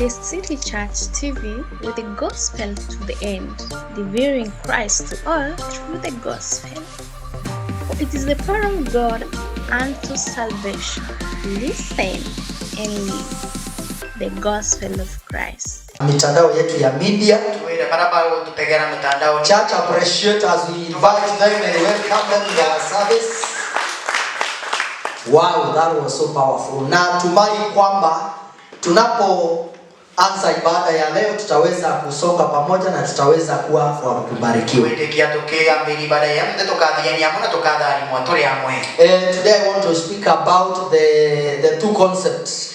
is City Church TV with the gospel to the end, delivering Christ to all through the gospel. For it is the power of God unto salvation. Listen and live the gospel of Christ. Mitandao yetu ya media. Church appreciate as we invite them and welcome them to our service. Wow, that was so powerful. Na tumai kwamba tunapoanza ibada ya leo tutaweza kusonga pamoja na tutaweza kuwa wa kubarikiwa. Today I want to speak about the two concepts.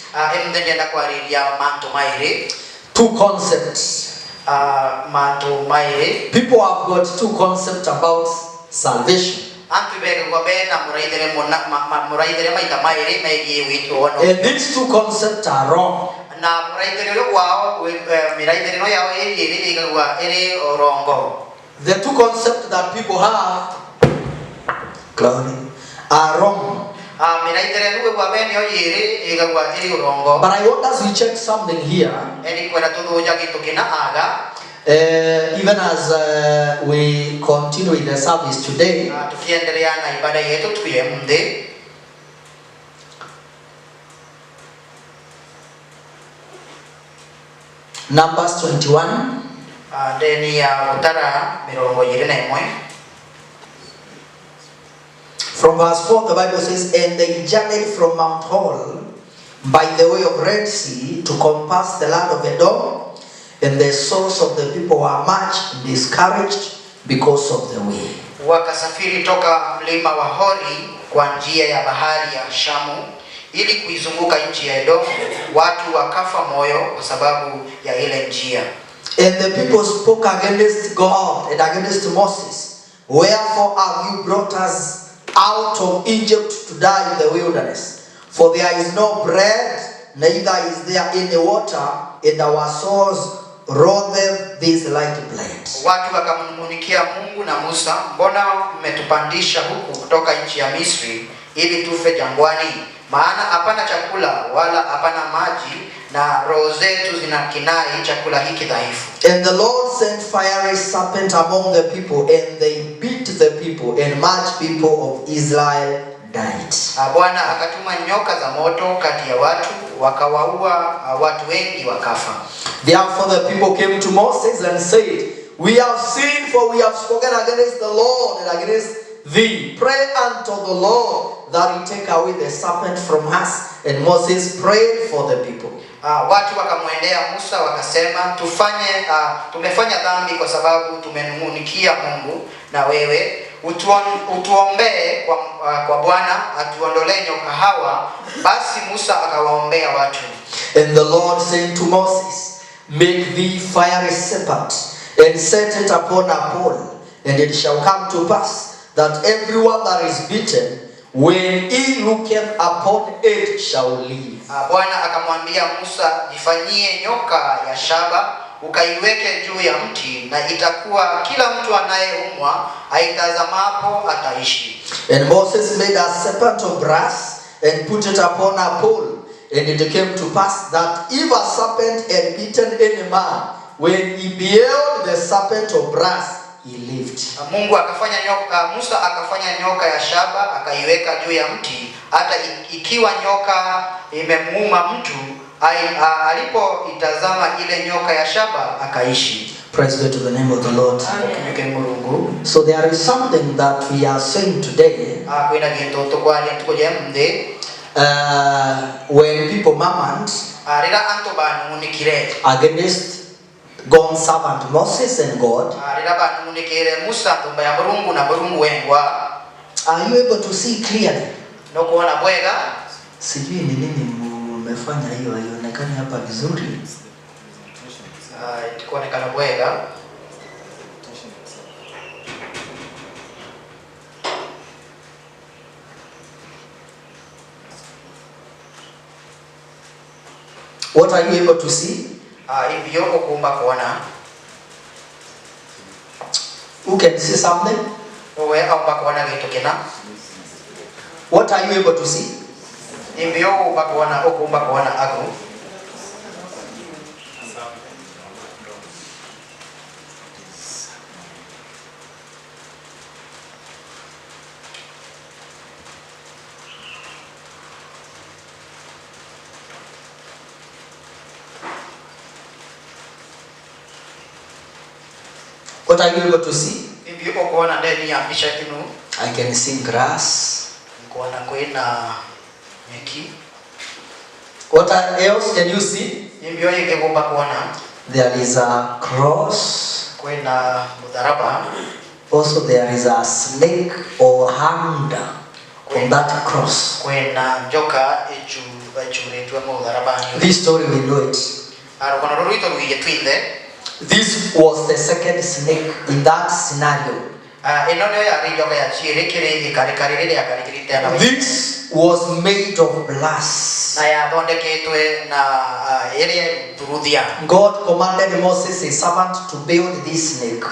Two concepts. People have got two concepts about salvation. And these two concepts are wrong. The two concepts that people have are wrong. But I want us to check something here. Even as we continue in the service today, Numbers 21. From verse 4, the Bible says, "And they journeyed from Mount Hor by the way of Red Sea to compass the land of Edom. And the souls of the people were much discouraged because of the way." Wakasafiri toka mlima wa Hori kwa njia ya bahari ya Shamu ili kuizunguka nchi ya Edom. Watu wakafa moyo kwa sababu ya ile njia. And the people spoke against God and against Moses. "Wherefore have you brought us out of Egypt to die in the wilderness? For there is no bread, neither is there any water, and our souls rather this light bread." Watu wakamnung'unikia Mungu na Musa, "Mbona mmetupandisha huku kutoka nchi ya Misri ili tufe jangwani? Maana hapana chakula wala hapana maji, na roho zetu zinakinai chakula hiki dhaifu." And the Lord sent fiery serpent among the people, and they beat the people, and much people of Israel died. Bwana akatuma nyoka za moto kati ya watu, wakawaua watu wengi wakafa. Therefore the people came to Moses and said, "We have sinned, for we have spoken against the Lord and against thee. Pray unto the Lord that he take away the serpent from us." And Moses prayed for the people. Watu wakamwendea Musa wakasema, tumefanya dhambi kwa sababu tumenung'unikia Mungu, na wewe utuombee kwa Bwana atuondolee nyoka hawa. Basi Musa akawaombea watu. And the Lord said to Moses, "Make thee fiery serpent, and set it upon a pole, and it shall come to pass that everyone that is beaten, when he looketh upon it, shall live." Bwana akamwambia Musa, "Jifanyie nyoka ya shaba, ukaiweke juu ya mti, na itakuwa kila mtu anayeumwa aitazamapo ataishi." And Moses made a serpent of brass and put it upon a pole. And it came to pass that if a serpent had bitten any man, when he beheld the serpent of brass, he lived. Musa akafanya nyoka ya shaba, akaiweka juu ya mti, hata ikiwa nyoka imemuuma mtu, alipoitazama ile nyoka ya shaba akaishi. Praise be to the name of the Lord. So there is something that we are saying today. When people murmured against God's servant Moses and God, are you able to see clearly? Sijui ni nini mmefanya hiyo haionekani hapa vizuri. Itakuonekana bwega. What are you able to see? Who can see something? What are you able to see? What are you able to see? I can see grass. What else can you see? There is a cross. Also there is a snake or hand on that cross. This story we know it. This was the second snake in that scenario. This was made of glass. God commanded Moses, his servant, to build this snake.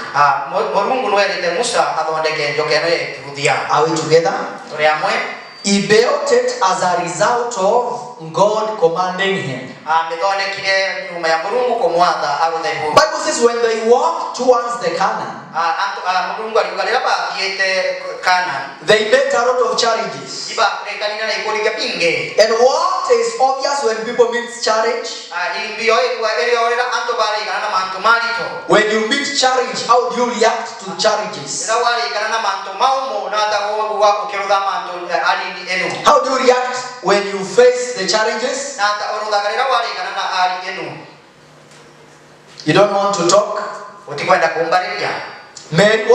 Are we together? He built it as a result of God commanding him. Bible says when they walked towards the Canaan, they met a lot of challenges. And what is obvious when people meet challenge? When you meet challenge, how do you react to challenges? How do you react when you face the challenges? You don't want to talk? Man,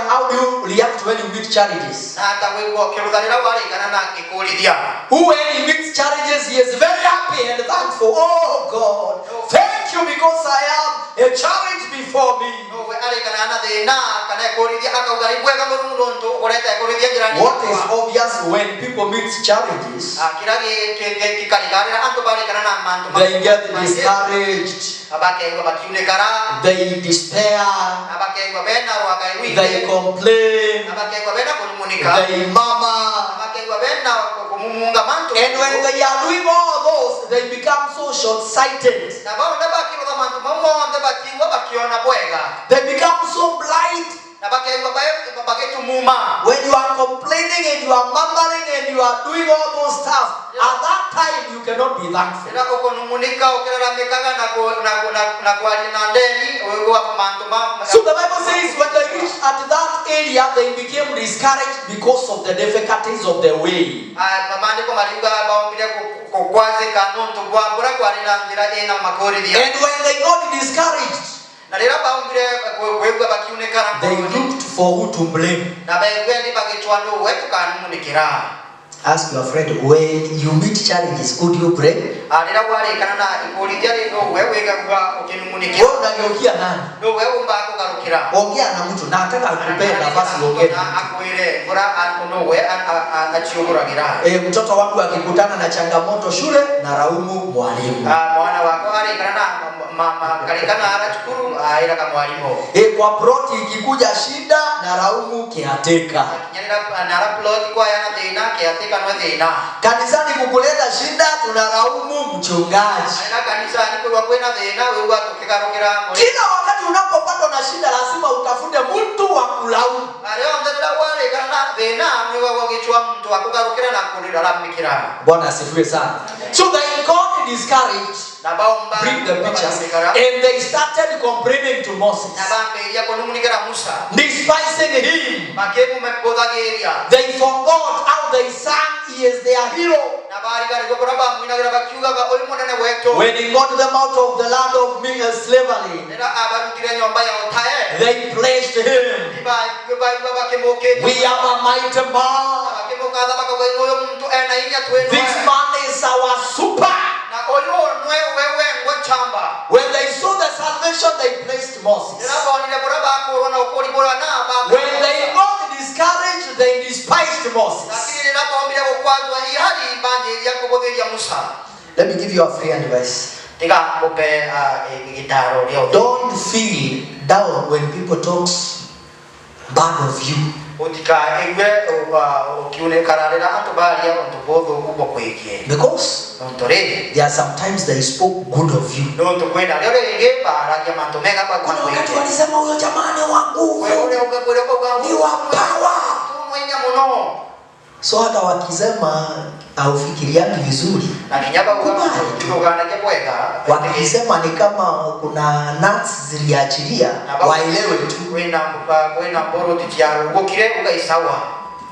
how do you react when you meet challenges? Who when he meets challenges, he is very happy and thankful. Oh God, thank you because I have a challenge before me. What is obvious when people meet challenges? They get discouraged. They despair. They complain. They murmur. And when they are doing all those, they become so short-sighted. They become so blind. When you are complaining and you are murmuring and you are doing all those stuff, at that time you cannot be thankful. So the Bible says when they reached at that area, they became discouraged because of the difficulties of the way. And when they got discouraged, they looked for who to blame. Ask your friend, when you meet challenges, could you pray? Ongea na mtu nataka akupe nafasi ongea. Mtoto wangu akikutana na changamoto shule na laumu mwalimu. Mwana wako mama kalikana anachukuru aira kama mwalimu. Kwa plot ikikuja shida na laumu kiateka. Na plot kwa yana tena kiateka no tena. Kanisani kukuleta shida tunalaumu mchungaji. Aina kanisani kwa kwenda tena wewe ukikarokera. Kila wakati unapopatwa na shida lazima utafute mtu wa kulaumu. Leo ndio wale kana tena wewe wakichwa mtu akukarokera na kulilalamikira. Bwana asifiwe sana. So they got discouraged. Bring the pictures. And they started complaining to Moses, despising him. They forgot how they sang, he is their hero. When he got them out of the land of slavery, they praised him. We have a mighty man. This man is our super. When they saw the salvation, they praised Moses. When they got discouraged, they despised Moses. Let me give you a free advice. Don't feel down when people talk bad of you. Because there are sometimes they spoke good of you. Kuna wakati walisema huyo jamani wangu ni wa power. So hata wakisema haufikiriani vizuri, wakisema ni kama kuna nuts ziliachilia, waelewe tu,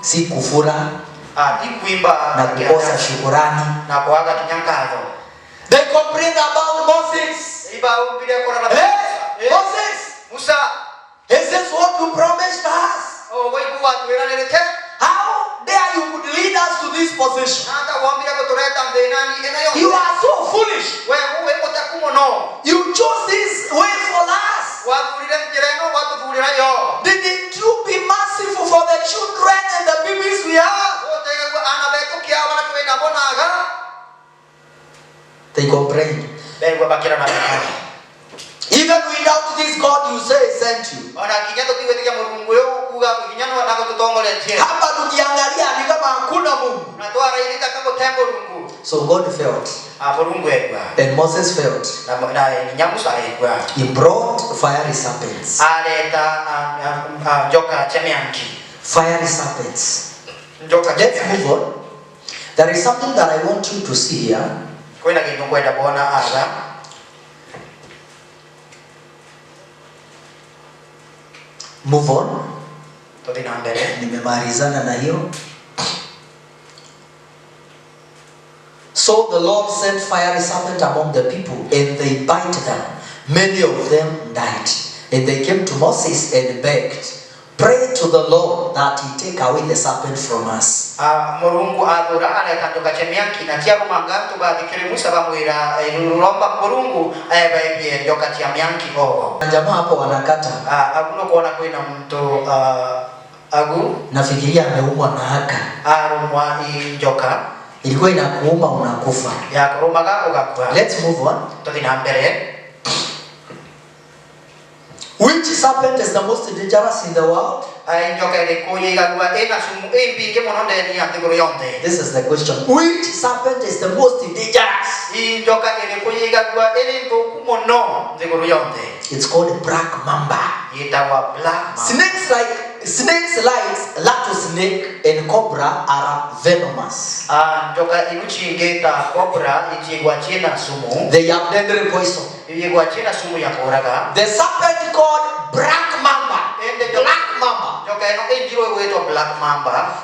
si kufura na kukosa shukurani. They complain about Moses. Hey, Moses, Musa, is this what you promised us? How dare you could lead us to this position? You are so foolish. You chose this way for us. Didn't you be merciful for the children and the babies we have? They complained. Even without this God you say sent you. Hapa tukiangalia ni kama hakuna Mungu. So God felt. And Moses felt. He brought fiery serpents. Fiery serpents. Let's move on. There is something that I want you to see here. Move on. Nimemalizana na hiyo. So the Lord sent fiery serpent among the people, and they bite them. Many of them died. And they came to Moses and begged, "Pray to the Lord that he take away the serpent from us." Murungu adura anatandoka chemianki na tia rumanga to ba dikire Musa bamwira romba murungu ayebaye ndoka tia mianki ogo. Jamaa hapo wanakata. Akuno kuona kwina mtu agu nafikiria ameumwa na haka. Arumwa njoka ilikuwa inakuuma unakufa. Ya kurumaga ugakwa. Let's move on. Tudina mbere. Which serpent is the most dangerous in the world? This is the question. Which serpent is the most dangerous? It's called black mamba. Snakes like rattlesnake and cobra are venomous. They have deadly poison. The serpent called black mamba,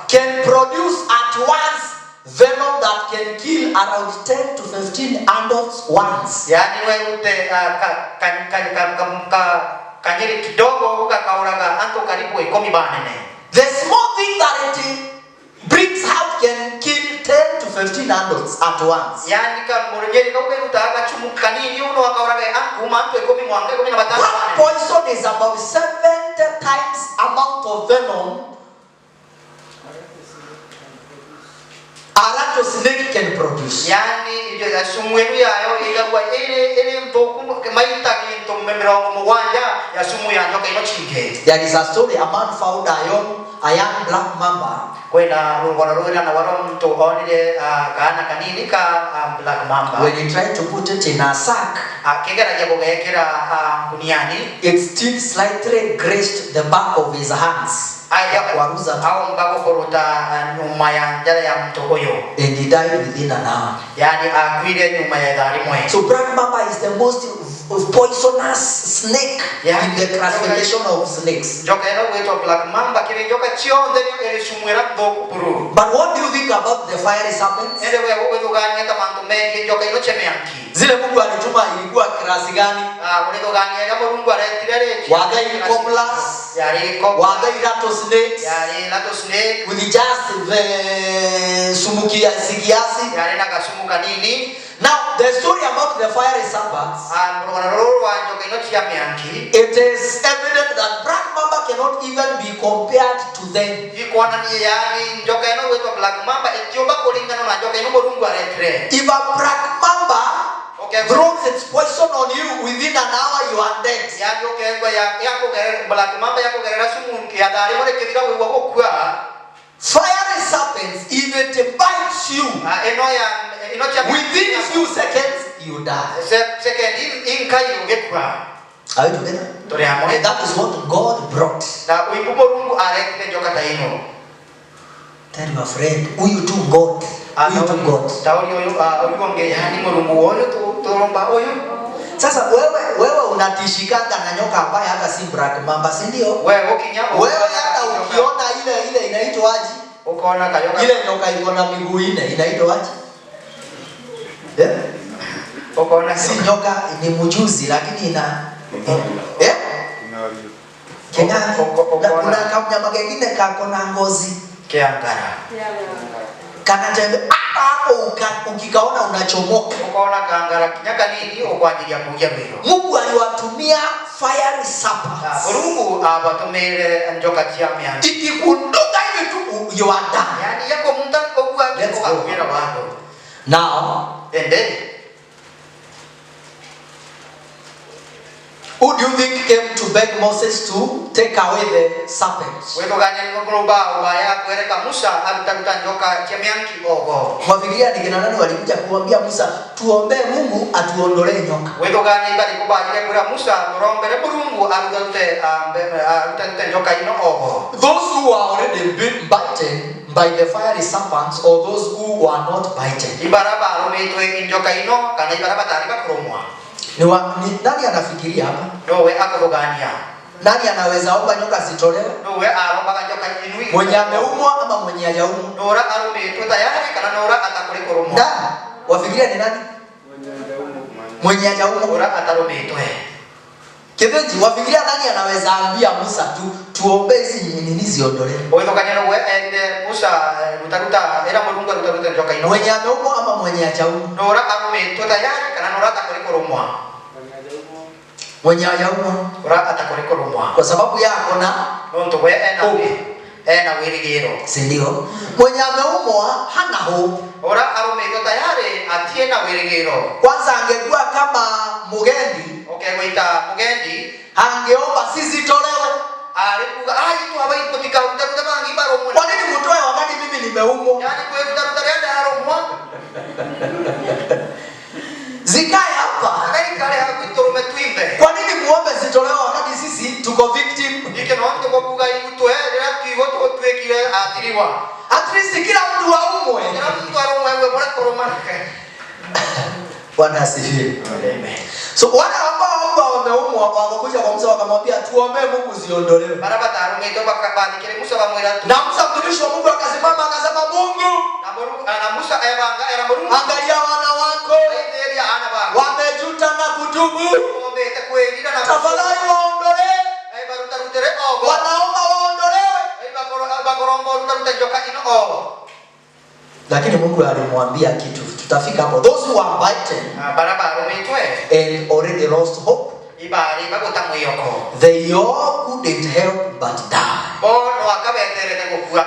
can produce at once venom that can kill around 10 to 15 adults once. The small thing that it brings out can kill 10 to 15 adults at once. Black poison is about 70 times amount of venom a rattlesnake can produce. There is a story, a man found a young black mamba. When he tried to put it in a sack, its teeth slightly grazed the back of his hands. And he died within an hour. So black mamba is the most poisonous snake in the classification of snakes. But what do you think about the fiery serpents? Zile Mungu alituma ilikuwa klasi gani? Were they cobras? Were they rattlesnakes? With just the sumukiasi? Now the story about the fiery serpents, it is evident that black mamba cannot even be compared to them. If a black mamba throws its poison on you, within an hour you are dead. snakes. Yako kegwa yako gerera balaki mamba yako gerera sumu ya dari mo rekidira we wako kwa. Fiery serpents, if it bites you, within few seconds you die. Second in kai ungekwa. Are you together? And that is what God brought. Na uipumo rungu arekile joka taino. Tell your friend, who you to God? Who you to God? Tauri oyuonge yani murungu oyo toromba oyo. Sasa wewe unatishikanga na nyoka ambaye hata si black mamba, si ndio? Wewe hata ukiona ile inaitwa aje? Ukaona kayoka. Ile nyoka iko na miguu 4 inaitwa aje? Ukaona si nyoka, ni mjuzi lakini ina kuna kanyama kengine kako na ngozi kiangara. Kana tembe hapo ukikaona unachomoka. Ukaona kaangara kinyaka nini kwa ajili ya kuja mbio. Mungu aliwatumia fiery serpents. Mungu abatumire njoka chiamya. Ikikunduka hivi tu you are done. Yani yako munda kwa kugira watu. Now, and then who do you think came to beg Moses to take away the serpents? Wewe gani ngoroba ubaya kueleka Musa alitakuta njoka chemianki ogo. Wafikiria ni kina nani walikuja kuambia Musa tuombee Mungu atuondolee nyoka? Wewe gani bali kubadilika kwa Musa ngorombere Mungu alitakuta njoka ino ogo. Those who are already been bitten by the fiery serpents or those who were not bitten. Ibaraba alumeitwe njoka ino kana ibaraba taarifa kurumwa. Ni nani anafikiria hapa? Wewe akogania. Nani anaweza omba nyoka zitolewe? Wewe aomba nyoka inui. Mwenye ameumwa ama mwenye hajaumwa? Nora alumeitwe tayari kana Nora atakulikurumwa. Nani? Wafikiria ni nani? Mwenye hajaumwa. Nora atalumeitwe. Kivenji, wafikiria nani anaweza ambia Musa tuombe hizi nini ziondolewe? Wewe tokanyana wewe ende Musa utaruta era Mungu utaruta njoka ino. Mwenye ameumwa ama mwenye hajaumwa? Nora alumeitwe tayari kana Nora atakulikurumwa. Mwenye hajaumwa Nora atakulikurumwa. Kwa sababu yako na nonto wewe ena wirigiro. Si ndio? Mwenye ameumwa hana hope. Ora alumeitwe tayari atie na wirigiro. Kwanza angekuwa kama mugendi, wita mugendi angeomba sisi tolewe. Alikuwa tu habai kutika utaruta bangi baro mwana. Kwa nini mtoe wakati mimi nimeumwa? Yani kwa utaruta yanda haromwa. Zikae hapa. Agai kale hakuturume tuimbe. Kwa nini muombe zitolewe wakati sisi tuko victim? Ike nondo kwa buga itwe era tuigoto twekile atiriwa. At least kila mtu aumwe. Kila mtu aromwe wewe bora koromana. Bwana asifiwe. Amen. So wale ambao wameumwa wakakuja kwa Musa wakamwambia tuombee Mungu ziondolewe. Baraba tarumeito bakabani kile Musa bamwira tu. Na Musa mtumishi wa Mungu akasimama akasema Mungu, na Musa era Mungu. Angalia wana wako. Wamejuta na kutubu. Tafadhali waondolewe. Wanaomba waondolewe. Lakini Mungu alimwambia kitu. Tutafika hapo. Those who are bitten and already lost hope, they all couldn't help but die.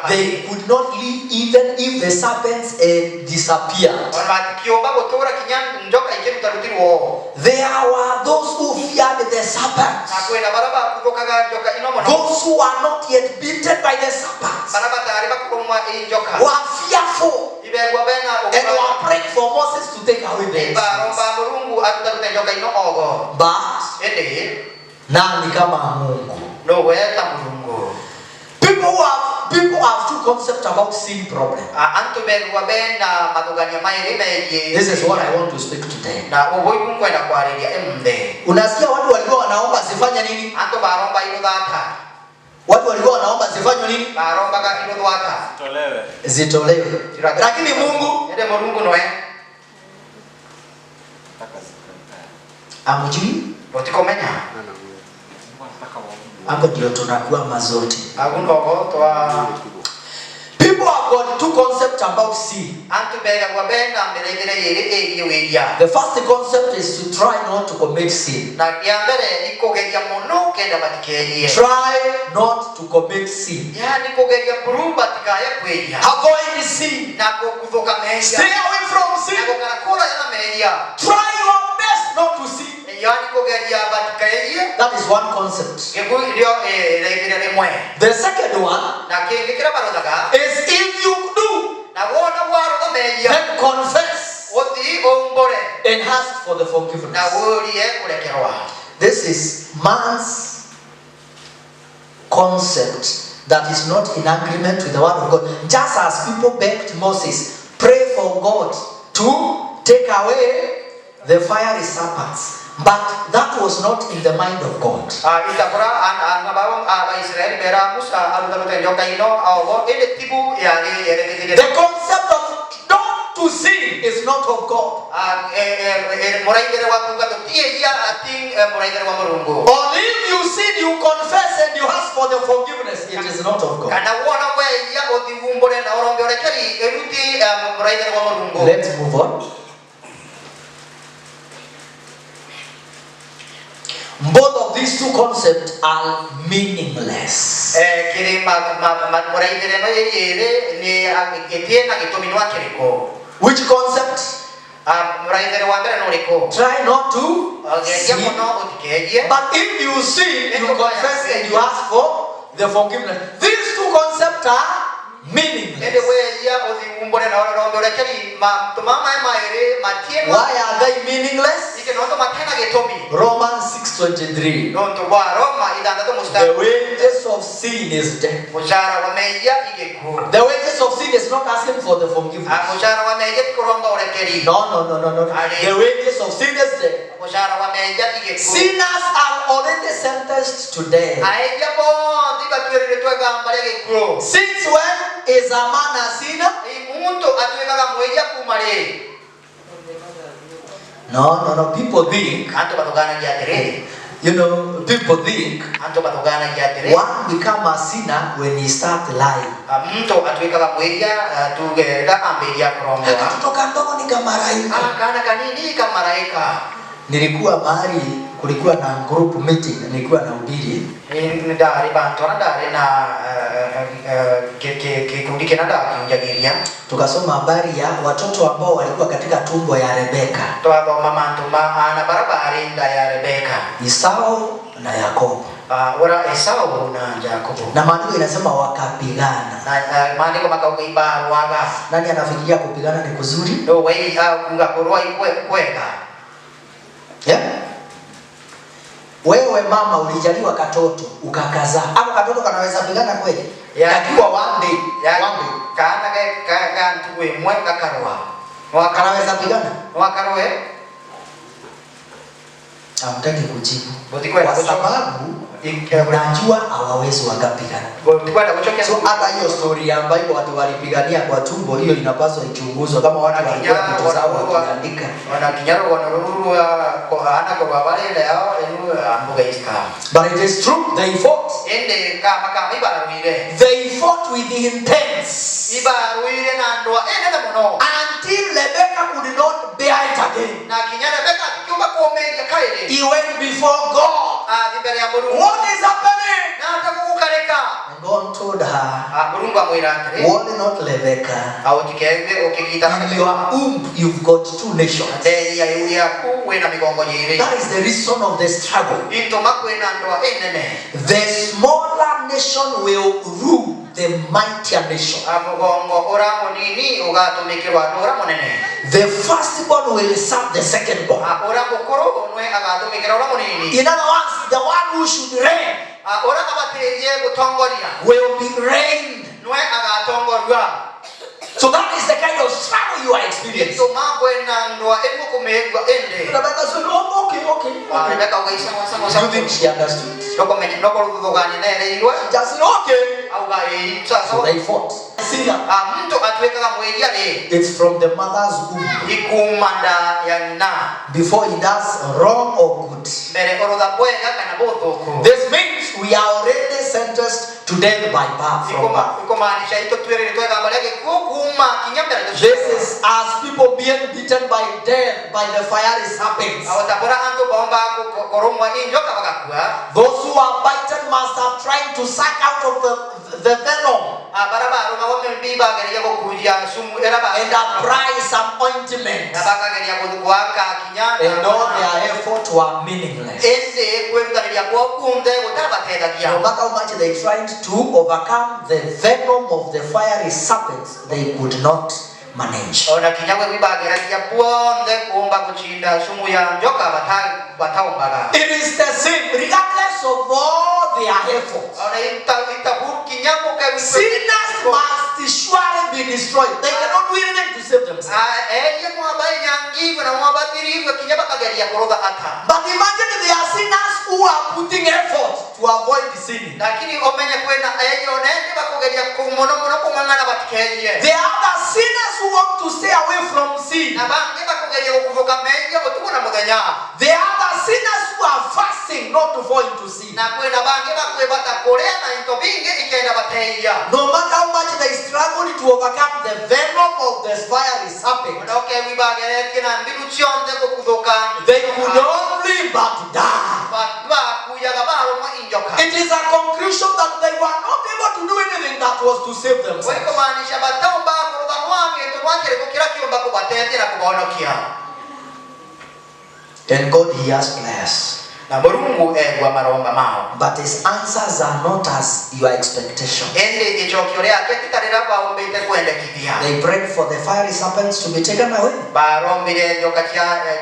They could not live even if the serpents disappeared. There were those who feared the serpents. Those who are not yet bitten by the serpents were fearful and were praying for Moses to take away the serpents. But nani kama Mungu? People have two concepts about sin problem. This is what I want to speak today. Unasikia watu walikuwa wanaomba zifanye nini? Watu walikuwa wanaomba zifanye nini? Zitolewe. Lakini Mungu amujui? Hapo ndio tunakuwa mazote. People have got two concepts about sin. The first concept is to try not to commit sin. Try not to commit sin. Avoid sin. Stay away from sin. Try your best not to sin. That is one concept. The second one is if you do, then confess and ask for the forgiveness. This is man's concept that is not in agreement with the word of God. Just as people begged Moses, pray for God to take away the fiery serpents. But that was not in the mind of God. The concept of not to sin is not of God. Or if you sin, you confess and you ask for the forgiveness, it is not of God. Let's move on. Both of these two concepts are meaningless. Which concept? Try not to sin. But if you sin, you confess and you ask for the forgiveness. These two concepts are meaningless. Why are they meaningless? Romans 6:23. The wages of sin is death. The wages of sin is not asking for the forgiveness. No. The wages of sin is death. Sinners are already sentenced to death. Since when is a man a sinner? No. People think, people think one become a sinner when he start lying. Nilikuwa mahali kulikuwa na group meeting, nilikuwa na ubiri. Tukasoma habari ya watoto ambao walikuwa katika tumbo ya Rebeka. Esau na Yakobo. Na maandiko inasema wakapigana. Nani anafikiria kupigana ni kuzuri? Yeah? Wewe mama ulijaliwa katoto ukakaza. Hapo katoto kanaweza pigana kweli? Yakiwa one day. Kanaweza pigana? Hamtaki kujibu. Kwa sababu najua hawawezi wakapigana. So hata hiyo story ambayo watu walipigania kwa tumbo, hiyo inapaswa ichunguzwe kama watu walikuwa vitu zao wakiandika. But it is true, they fought. They fought with the intents. Until Rebecca could not bear it again. He went before God. What is happening? And God told her, worry not, Rebecca. In your womb you've got two nations. That is the reason of the struggle. The smaller nation will rule the mightier nation. The firstborn will serve the secondborn. In other words, the one who should reign will be reigned. So that is the kind of struggle you are experiencing. Rebecca said, okay. You think she understood? She just said, okay. So they fought. It's from the mother's womb. Before he does wrong or good. This means we are already sentenced to death by birth. This is as people being beaten by death by the fiery serpents. koromwa injoka bakakua. Those who are bitten must have tried to suck out of the venom Barabara ngawame biba gari yako kuja sumu eraba and apply some ointment. nabaka gari yako kuwaka kinyana And all their efforts were meaningless. ende kwenda gari yako kunde utabatega No kia. matter how much they tried to overcome the venom of the fiery serpents, they could not manage. Ona kinyagwe biba gari yako ponde kuomba kuchinda sumu ya njoka bataombaga. It is the same, regardless of all their efforts. Ona itabur kinyago kai Sinners must surely be destroyed. They cannot do anything to save themselves. Eye mwabai nyangi na mwabadiri kwa kinyaba kagari ya koroda ata. But imagine there are sinners who are putting effort to avoid sinning. Lakini omenya kwena eye onende bakogari ya kumono kumangana batikeje. There are other sinners who want to stay away from sin. Na bange bakogari ya kuvuka menja otukuna mudanya. There are other sinners who are fasting not to fall into sin. Na kwena bange bakwe batakorea na into binge ikenda bateya. No matter how much they struggle to overcome the venom of the fiery serpent, Okay, we bagere kina mbilu chionde kukudoka. they could only but die. Ba kuya gabaro mo injoka. It is a conclusion that they were not able to do anything that was to save themselves. Weko maanisha bataomba kuroda mwange tuwakere kukira kiomba kubatete na kubaonokia. And God hears prayers. Na Mungu egwa maromba mao. But his answers are not as your expectation. Ende echokiolea kekitarira baombete kwende kibia. They prayed for the fiery serpents to be taken away. Barombire nyoka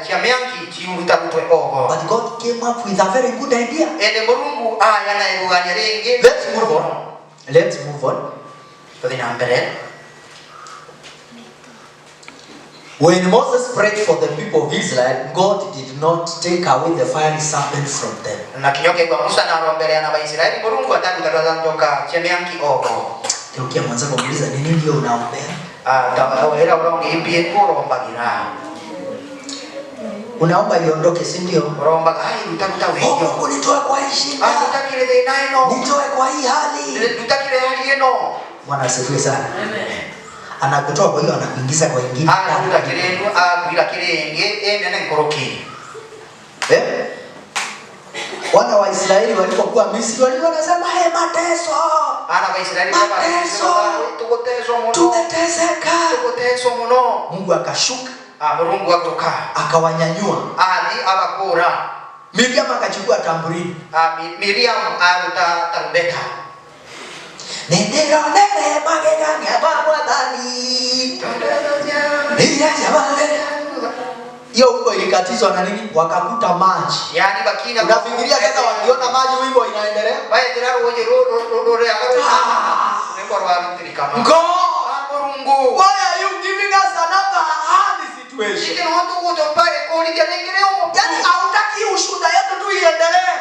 chia miangi chiuruta kutwe ogo. But God came up with a very good idea. Ende Mungu yana eguganya ringi. Let's move on. Let's move on. Tudina mbere. When Moses prayed for the people of Israel, God did not take away the fiery serpent from them. Na kinyoke kwa Musa na rombere na Waisraeli Mungu atakutaraza nyoka chia miangi ogo. Teukia mwanzo kumuuliza ni nini ndio unaombea? Era urongi impie kuromba gira. Unaomba iondoke, si ndio? Kuromba hai utakuta Oh, wewe. Mungu nitoe kwa hii shida. Tutakire de naino. Nitoe kwa hii hali. Tutakire hali yeno. Bwana asifiwe sana. Amen. Anakutoa kwa hiyo anakuingiza kwa ingine. Tutakire kuila kirenge nene nkoroki. Wana wa Israeli walipokuwa Misri walikuwa wanasema mateso. Ana Waisraeli Tumeteseka. tukoteso muno. Mungu akashuka. Mungu akatoka. Akawanyanyua. Adi abakora. Miriam akachukua tamburini. Miriam aluta tarumbeta. Nendero nene magegani abamwadhani. Ndia jamale. Hiyo wimbo ilikatizwa na nini? Wakakuta maji. Yani bakina. Unafikiria sasa wakiona maji wimbo inaendelea? Bae jira roje ro ya Go. Why are you giving us another hard situation? Yani hautaki ushuhuda yetu tu iendelee.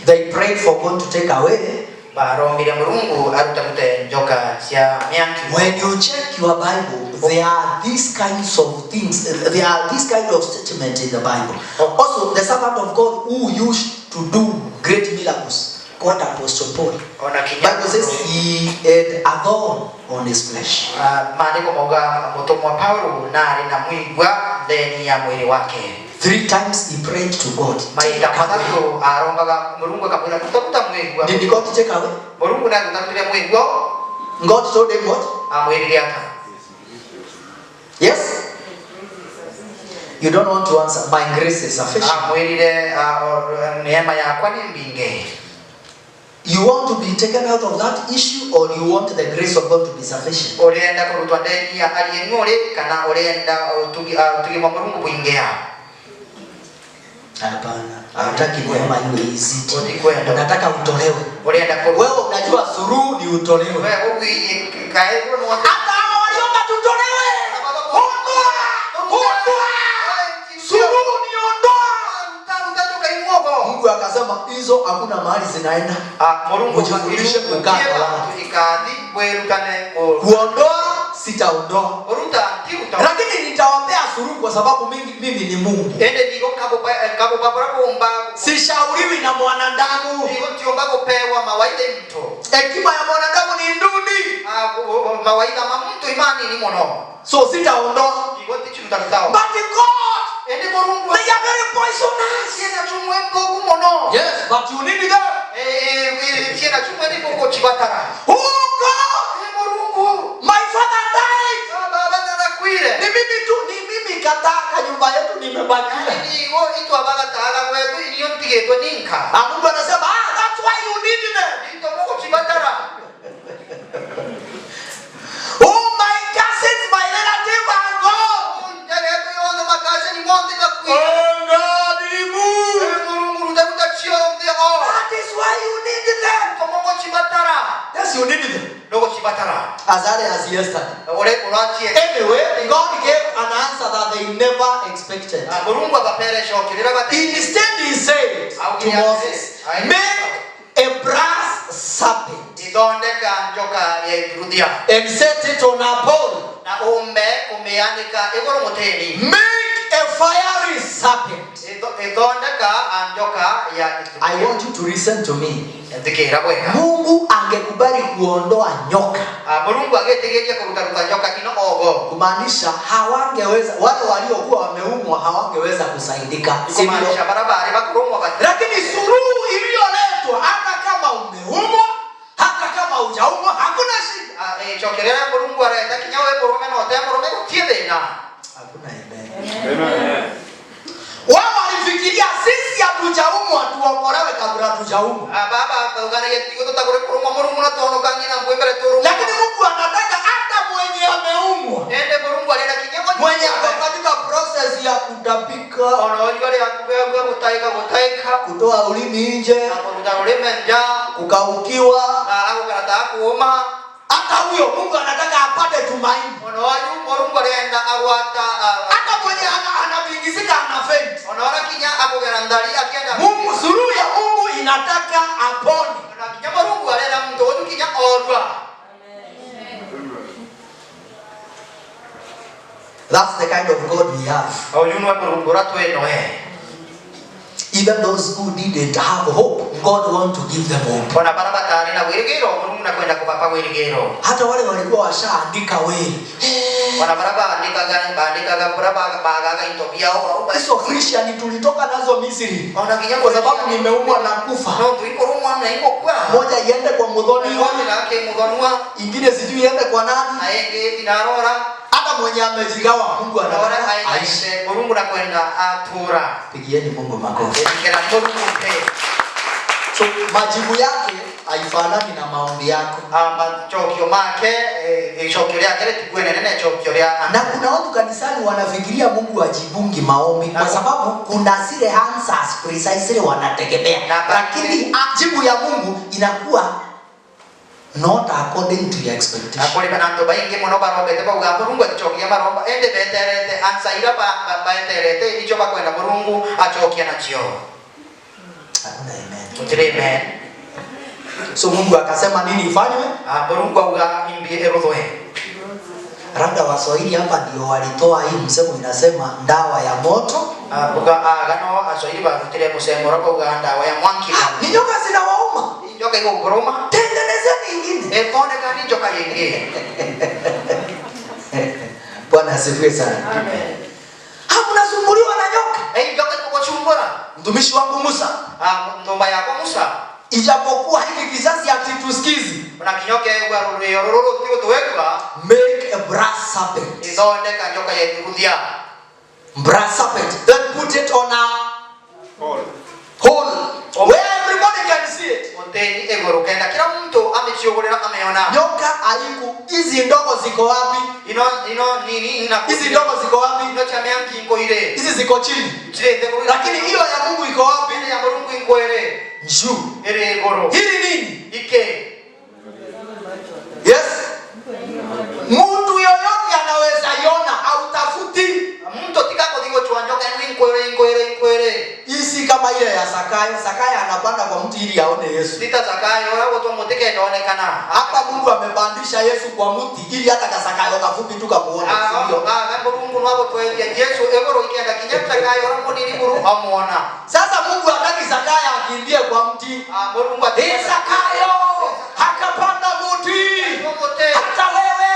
They prayed for God to take away. When you check your Bible, there are these kinds of things. There are this kind of statement in the Bible. Also, the servant of God who used to do great miracles, called Apostle Paul. Bible says he had a thorn on his flesh. 3 times he prayed to God. Did God take away? God told him what? Yes? You don't want to answer. My grace is sufficient. You want to be taken out of that issue, or you want the grace of God to be sufficient? Hapana. Hataki neema iwe easy. Unataka utolewe. Wewe unajua suluhu ni utolewe. Hata hao waliomba tutolewe. Ondoa. Suluhu ni ondoa. Mungu akasema hizo hakuna mahali zinaenda. Mujifundishe kukaa. Kuondoa sitaondoa. Oruta tiruta. Lakini nitawapea suluhu kwa sababu mimi ni Mungu. Ende niko kabo babura bomba. Sishauriwi na mwanadamu. Niko tiomba kupewa mawaidha mtu. Hekima ya mwanadamu ni nduni. Mawaidha mtu imani ni mono. So sitaondoa. Niko tichumtakao. But God, ende Mungu. they are very poisonous. Yena chumwembo kumono. Yes, but you need them. Yena chumwembo ko chibatara. Oh God, my father died. Baba nanakwire. Ni mimi kataka nyumba yetu nimebakia. Ni ngo itu abaga taala wetu iliyontige to ninka. Mungu anasema, that's why you need them. Ndio Mungu chibatara. Oh my cousins, my relative are gone. Ndege yetu yondo makazi ni monde kakwire. Oh God, remove. Mungu utakuta chio ndio. That is why you need them. Ndio Mungu chibatara. Yes, you need them. Ndio chibatara. As early as yesterday. Ore unachie. Anyway, God gave an answer that they never expected. Mungu akapere shokirira bati. Instead, He said to Moses, make a brass serpent Idondeka njoka ya irudia. and set it on a pole. Na umeanika igoro muteni. Make a fiery serpent. Idondeka njoka ya I want you to listen to me. Ndikira bweka. Mungu angekubali kuondoa nyoka. Mungu angetegeria kuruta nyoka kino ogo. Kumaanisha hawangeweza, wale waliokuwa wameumwa hawangeweza kusaidika. Kumaanisha barabara bakurumwa bati. Lakini suluhu iliyoletwa, hata kama umeumwa, hata kama hujaumwa, hakuna shida. Chokerera Mungu areta kinyawe murume no te murume kutiende na. Hakuna amen. Wao walifikiria sisi hatujaumwa tuokolewe kabla hatujaumwa. Baba tugana yetiko tutakore kurumwa Mungu na tuono kangina mbwembere turu. Lakini Mungu anataka hata mwenye ameumwa. Ende Mungu alenda kinyawe Mwenye ako katika process ya kutapika. Ono yale yakubeba kutaika. Kutoa ulimi nje. Kutoa ulimi nje. Kukaukiwa. Au karata kuuma. Hata huyo Mungu anataka apate tumaini. Ono Mungu alenda awata. Hata mwenye anabingizika anafenti. Ono kinya akogera ndali akienda. Mungu suluhu ya Mungu inataka apone. Na kinya Mungu alenda mtu wote kinya orwa. That's the kind of God we have. Even those who didn't have hope, God wants to give them hope. Hata wale walikuwa washaandika weli. Hizo Christian tulitoka nazo Misri. Kwa sababu nimeumwa na kufa. Moja iende kwa mudhoni, ingine sijui iende kwa nani. Hata mwenye amejigawa Mungu anaona aishe. Mungu nakwenda atura. Pigieni Mungu makofi. So majibu yake haifanani na maombi yako. Na kuna watu kanisani wanafikiria Mungu ajibungi maombi kwa sababu kuna zile answers precisely wanategemea. Lakini jibu ya Mungu inakuwa not according to your expectation. Akoli banando baingi mono barombe te baga Mungu achokia maromba ende beterete ansaira ba beterete icho bakwenda Mungu achokia na chio. Amen. Amen. So Mungu akasema nini ifanywe? Mungu auga imbi erodhoe. Labda Waswahili hapa ndio walitoa hii msemo inasema ndawa ya moto. Gano Waswahili bakutile msemo rapo uga ndawa ya mwanki. Ni nyoka zinawauma. Nyoka iko goroma. Tengenezeni nyingine. Epone kani nyoka nyingine. Bwana asifiwe sana. Amen. Hamnasumbuliwa na nyoka. Nyoka iko chumbora. Mtumishi wangu Musa. Ndomba yako Musa. Ijapokuwa hiki kizazi hakitusikizi. Kuna kinyoke yororo tiko tuweka. Make a brass serpent. Idonde kanyoka yerudia. Brass serpent. Then put it on a hole. Where everybody can see it. Monteni egoro kenda kila mtu amechiogolera ameona. Nyoka haiku. Hizi ndogo ziko wapi? Ino nini ina. Hizi ndogo ziko wapi? Ino chameanki iko ile. Hizi ziko chini. Lakini hiyo ya Mungu iko wapi? Ile ya Mungu iko ile. Juu. Ile egoro. Hili nini? Ike. Yes. Mtu yoyote anaweza iona au tafuti. Mtu tikako digo chuanyoka ni inkwere. Hii si kama ile ya Sakaya. Sakaya anapanda kwa kwa mti ili aone Yesu. Sita Zakayo hapo tu mteke inaonekana. Hapa Mungu amepandisha Yesu kwa mti ili hata Zakayo kafupi tu kamuone. Ndio. Hapo Mungu hapo tu Yesu egoro ikienda kinyata Zakayo hapo ni liburu amuona. Sasa Mungu hataki Zakayo akimbie kwa mti. Mungu ataki Zakayo akapanda mti. Hata wewe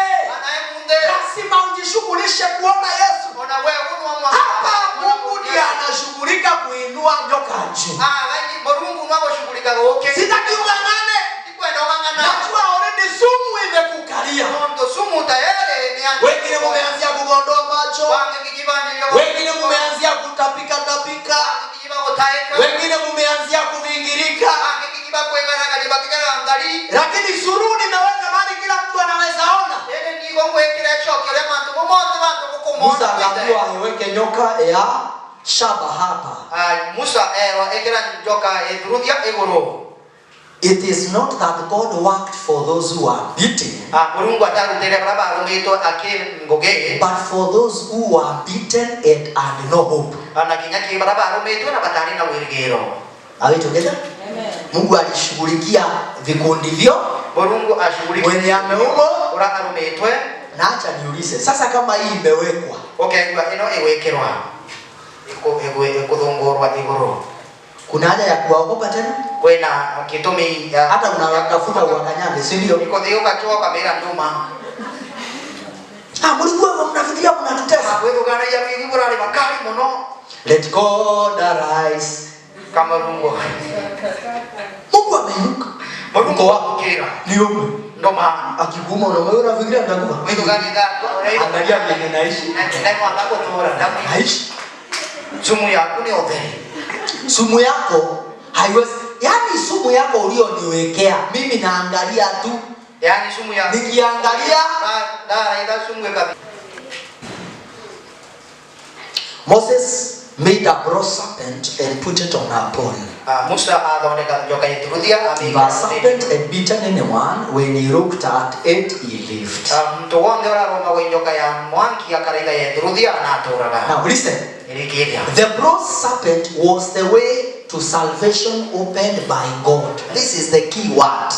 lazima ujishughulishe kuona Yesu. Ona wewe hapa Mungu ndiye anashughulika kuinua nyoka juu. Mungu ndio anashughulika okay. Sitaki ungangane. Najua already sumu imekukalia. Ndio sumu tayari imeanza. Wengine mumeanzia kugondoa macho. Wengine mumeanzia kutapika tapika. Wengine mumeanzia kuvingirika. Lakini suruni imeweka mali kila mtu anaweza ona. Musa aliambiwa aweke nyoka ya shaba hapa. Musa ekera nyoka edrudia egoro. It is not that God worked for those who are beaten, but for those who are beaten and had no hope. Are we together? Amen. Mungu alishughulikia vikundi vyo mwenye ameumwa. Na acha niulize sasa, kama hii imewekwa, kuna haja ya kuwaogopa tena? Hata unatafuta uwakanyage, si ndio? Mlikuwa mnafikiria mnatutesa. Let God arise. Kama Mungu ameinuka. Mungu wako ni ume. Ndo maana akiguma unafikiria mtakufa. Angalia vile naishi. Naishi. Sumu yako ni obe. Sumu yako haiwezi, yani sumu yako ulioniwekea mimi naangalia tu. Yani sumu yako nikiangalia ila sumu yako. Moses made a bronze serpent and put it on her pole. Musa adaoneka joka itrudia the serpent had beaten anyone, when he looked at it he lived. Mtu wonde ora roma kwa joka ya mwanki akarika yetrudia anatoraga. Now listen. The bronze serpent was the way to salvation opened by God. This is the key word.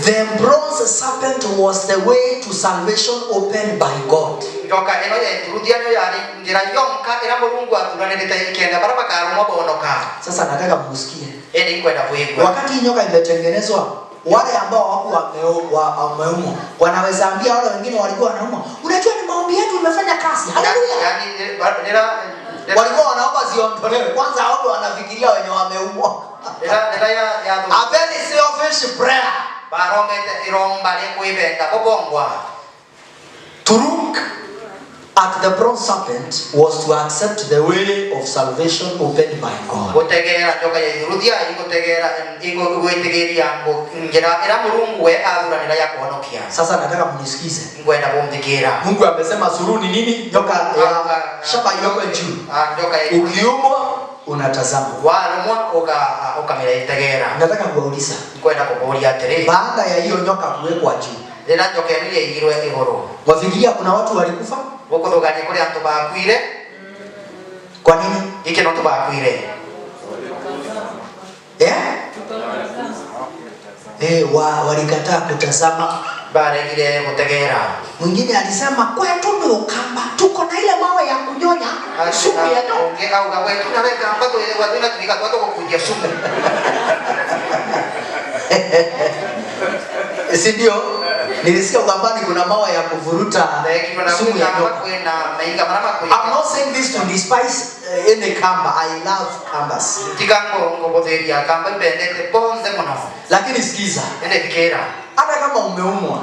The bronze serpent was the way to salvation opened by God. Sasa nataka msikie. Wakati nyoka imetengenezwa, wale ambao wameumwa wanaweza ambia wale wengine walikuwa wanaumwa, unajua ni maombi yetu imefanya kazi. Haleluya. Walikuwa wanaomba ziondolewe. Kwanza hao wanafikiria wenye wameumwa. A very selfish prayer. To look at the bronze serpent was to accept the way of salvation opened by God. Sasa nataka mnisikize. Mungu amesema suruni nini? Nyoka ya shaba yoko juu. Ukiumwa unatazama. Nataka kuuliza. Baada ya hiyo nyoka kuwekwa juu, wafikiria kuna watu walikufa? Kwa nini? Walikataa kutazama. Mwingine alisema kwetu ni Ukamba, tuko na ile mawe ya kunyonya sumu ya nyoka. Si ndio? Nilisikia Ukambani kuna mawe ya kuvuruta sumu ya nyoka. I'm not saying this to despise any Kamba. I love Kambas. Lakini sikiza. Hata kama umeumwa,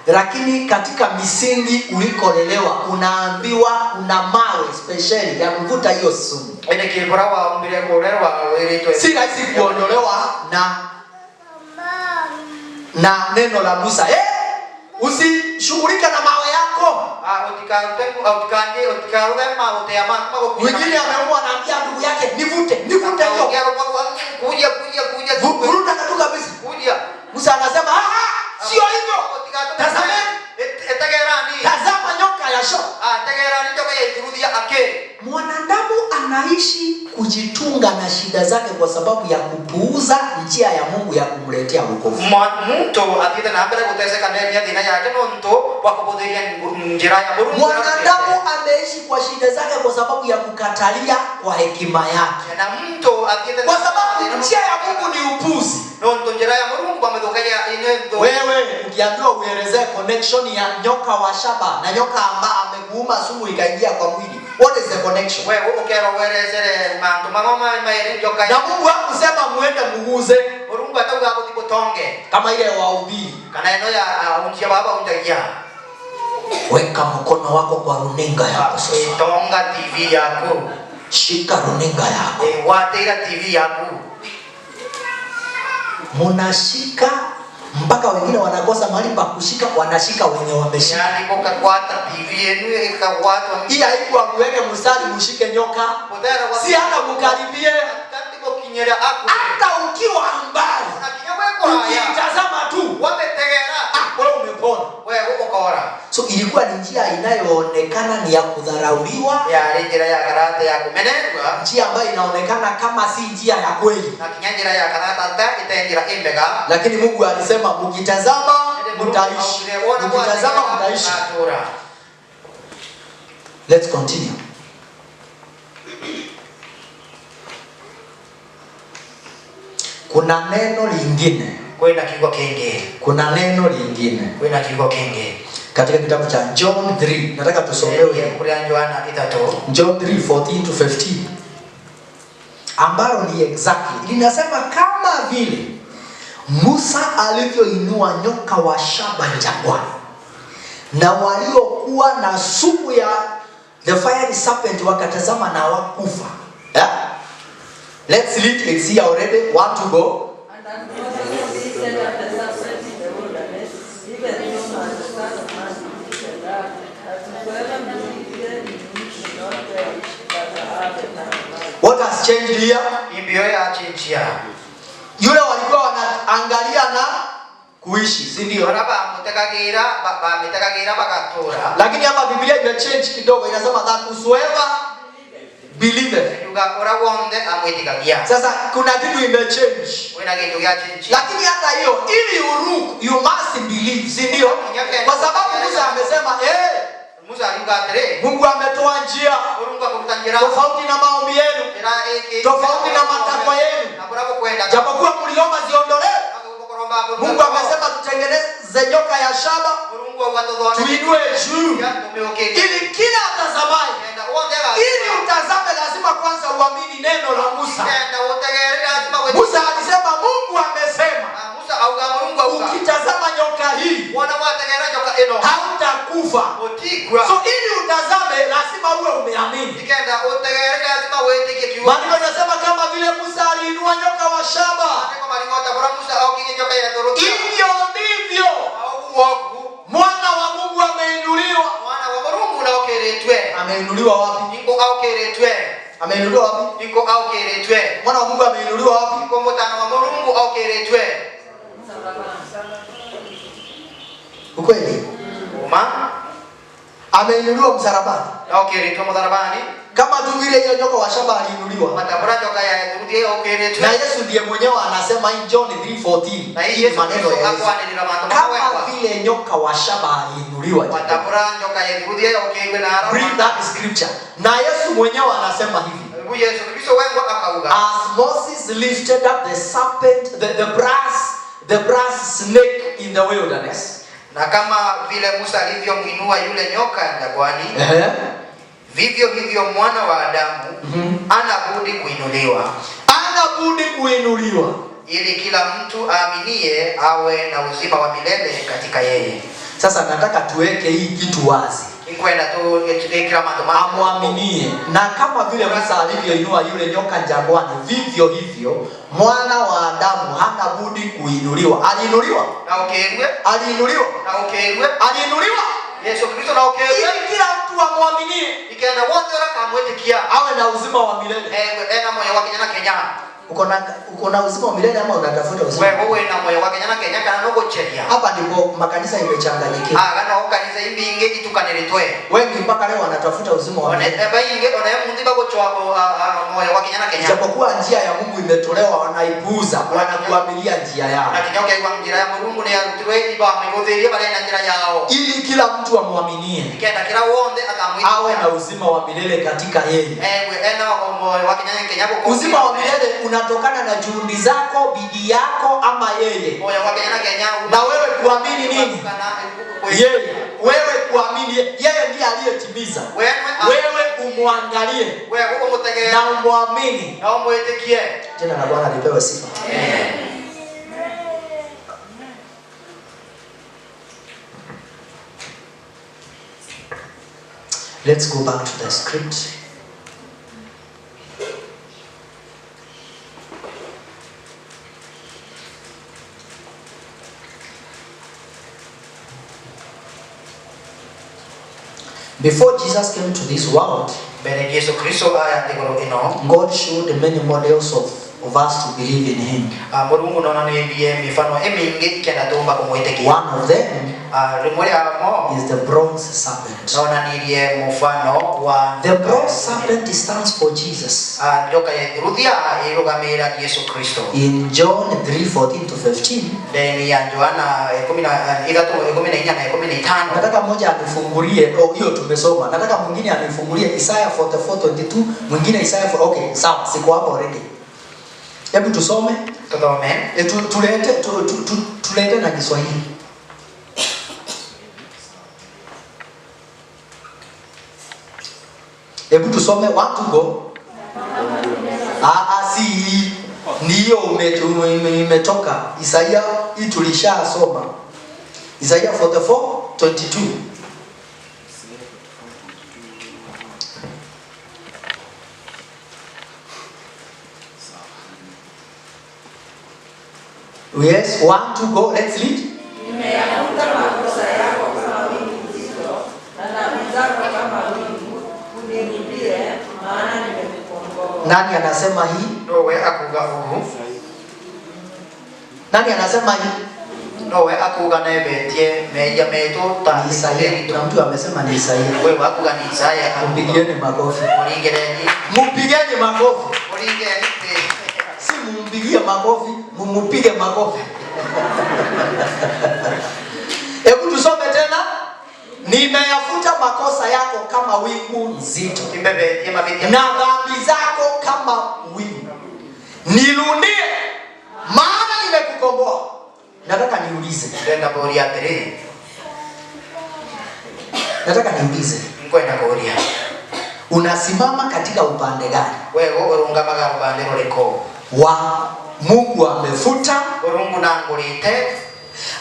lakini katika misingi ulikolelewa unaambiwa una mawe special ya kuvuta hiyo sumu. Si rahisi kuondolewa na neno la Musa. Usishughulika na mawe yako. Wengine ameumwa anaambia ndugu yake nivute hiyo. Vuruta katu kabisa. Musa anasema sio hivyo. Tazama nyoka ya shoka. na shida zake kwa sababu ya kupuuza njia ya Mungu ya kumletea wokovu. Mtu atita na mbele kuteseka ndani ya dina yake nonto wakubudhiria njira ya Mungu. Mwanadamu ameishi kwa shida zake kwa sababu ya kukatalia kwa hekima yake. Na mtu atita kwa sababu njia ya Mungu ni upuzi. Nonto njira ya Mungu amedokea inendo. Wewe ukiambiwa uelezee connection ya nyoka wa shaba na nyoka ambaye amekuuma sumu ikaingia kwa mwili. What is the connection? Wewe ukero uelezee mantu mama maere nyoka. Na Mungu hakusema muende muguze. Mungu atakuwa hapo tipo tonge. Kama ile wahubiri. Kana eno ya unjia baba unjagia. Weka mkono wako kwa runinga yako sasa. Tonga TV yako. Shika runinga yako. Watera TV yako. Munashika mpaka wengine wanakosa mahali pa kushika, wanashika wenye wameshika. Yani koka kwata TV yenu ikakwata. Hii haikuwa kuweke mstari mshike nyoka. Si hata mkaribie. Hata ukiwa mbali. Ukitazama tu. Wewe umepona. Wewe uko kora. So ilikuwa ni njia inayoonekana ni ya kudharauliwa. Ya njia ya karate ya kumenenwa. Njia ambayo inaonekana kama si njia ya kweli. Na kinyanja ya karate itaendelea imbega. Lakini Mungu alisema mkitazama mtaishi. Mkitazama mtaishi. Let's continue. Kuna neno lingine. Kwenda kigo kenge. Kuna neno lingine. Kwenda kigo kenge. Katika kitabu cha John 3, nataka tusomewe kule Yohana 3. John 3:14 to 15. Ambalo ni exactly. Linasema kama vile Musa alivyoinua nyoka wa shaba jangwani na waliokuwa na sumu ya the fiery serpent wakatazama na wakufa. Yeah? Let's read it here already. Want to go? What has changed here? Ibio ya chinchia. Yule walikuwa wanaangalia na kuishi, si ndio? Baba mtakagira bakatura. Lakini hapa Biblia ime change kidogo, inasema that whosoever believeth. Sasa kuna kitu ime change. Lakini hata hiyo ili uruku you must believe, si ndio? Kwa sababu Musa amesema Mungu ametoa njia tofauti na maombi yenu, tofauti na matakwa yenu. Japokuwa mliomba ziondolewe, Mungu amesema tutengeneze nyoka ya shaba, tuinue juu ili kila atazamaye. Ili utazame lazima kwanza uamini neno la Musa. Musa alisema Mungu amesema ukitazama nyoka hii hautakufa. So ili utazame lazima uwe umeamini. Maandiko yanasema kama vile Musa aliinua nyoka wa shaba, hivyo ndivyo mwana wa Mungu ameinuliwa. Ameinuliwa wapi? Ameinuliwa wapi? Mwana wa Mungu ameinuliwa wapi? Ukweli? Ameinuliwa msalabani. Kama tu vile hiyo nyoka wa shaba aliinuliwa. Na Yesu ndiye mwenyewe anasema in John 3:14. Maneno ya Yesu. Kama vile nyoka wa shaba aliinuliwa. Read that scripture. Na Yesu mwenyewe anasema hivi. As Moses lifted up the serpent, the brass snake in the wilderness. Na kama vile Musa alivyomwinua yule nyoka jangwani, vivyo hivyo mwana wa Adamu anabudi kuinuliwa. Anabudi kuinuliwa ili kila mtu aaminie awe na uzima wa milele katika yeye. Sasa nataka tuweke hii kitu wazi. Amwaminie. Na kama vile Musa alivyoinua yule nyoka jangwani, vivyo hivyo mwana wa Adamu hana budi kuinuliwa. Aliinuliwa? Aliinuliwa? Aliinuliwa? Yesu Kristo na ili kila mtu amwaminie, ikaenda wote akamwitikia awe na uzima wa milele. uko na uzima wa milele ama unatafuta uzima? Wewe na moyo wake nyana Kenya kana no gocheria. Hapa ndipo makanisa imechanganyikiwa. Kana kanisa imbinge itukanelitwe. Wengi mpaka leo wanatafuta uzima wa milele. Bainge ona mundi bagochwa moyo wake nyana Kenya. Japokuwa njia ya Mungu imetolewa wanaipuuza, wanakuamilia njia yao. Na kinyoke kwa njia ya Mungu ni arutwe iba amegodheria bale na njia yao. Ili kila mtu amwaminie. Kenda kila uonde akamwita awe na uzima wa milele katika yeye. Uzima wa milele unatokana na juhudi zako, bidii yako ama yeye. Na wewe kuamini nini? Yeye. Wewe kuamini yeye ndiye aliyetimiza. Wewe umwangalie na umwamini. Jina la Bwana lipewe sifa. Amen. Let's go back to the script. Before Jesus came to this world, God showed many models of us to believe in Him. One of them is the bronze serpent. The bronze serpent stands for Jesus. In John 3:14-15, nataka mmoja anifungulie hiyo tumesoma. Nataka mwingine anifungulie Isaiah 44:22, mwingine Isaiah 4. Okay, sawa, siko hapo already. Hebu tusome. Tulete na Kiswahili. Hebu tusome, want to go. Si ndio umetoka. Isaiah hii tulishasoma. Isaiah 44:22. Yes, want to go. Let's read. Nani anasema hii? Nani anasema hii? Nowe akuga nebetie meja meto ta Isaiah. Kuna mtu amesema ni Isaiah. Wewe akuga ni Isaiah. Mpigieni makofi. Mulingereni. Mpigieni makofi. Mulingereni. Si mumpigie makofi, mumupige makofi. Hebu tusome tena. Nimeyafuta makosa yako kama wingu nzito, na dhambi zako kama wingu. Nirudie, maana nimekukomboa. Nataka niulize. Nataka niulize. Unasimama katika upande gani? Wa Mungu amefuta,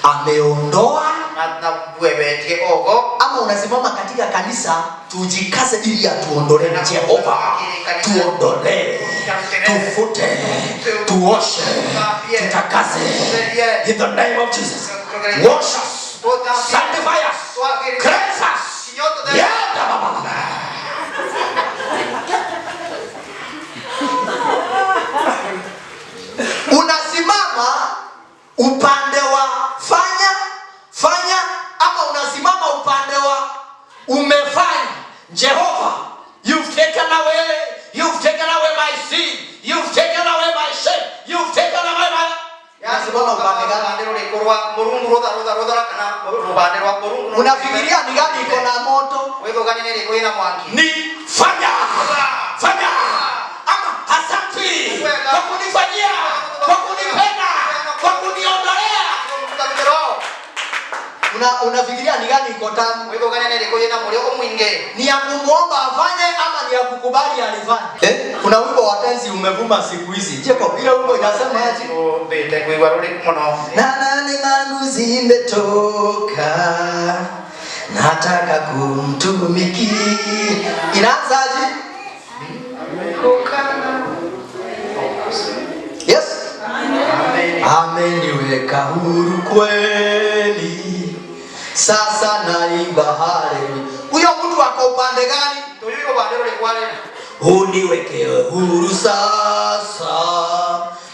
ameondoa, ama unasimama katika kanisa tujikaze ili atuondolee Jehova, tuondolee, tufute, tuoshe, tutakaze in the name of Jesus. Wash us, sanctify us, cleanse us. Unasimama upande wa fanya ama unasimama upande wa umefanya. Jehova, you've taken away my sin, you've taken away my shame, you've taken away my... Unasimama upande gani? Unafikiria ni gani iko na moto? Ni fanya ama asante kwa kunifanyia, kwa kunipenda, kwa kuniondolea. Unafikiria ni gani iko tamu? Ni ya kumuomba afanye ama ni ya kukubali alifanye? Kuna wimbo wa tenzi umevuma siku hizi. Jeko ile wimbo inasema aje? Na nani mangu zimetoka, nataka kumtumikia. Inaanzaje? Yes. Ameniweka huru kweli, sasa naimba haleluya. Huyo mtu wako upande gani? uniweke huru sasa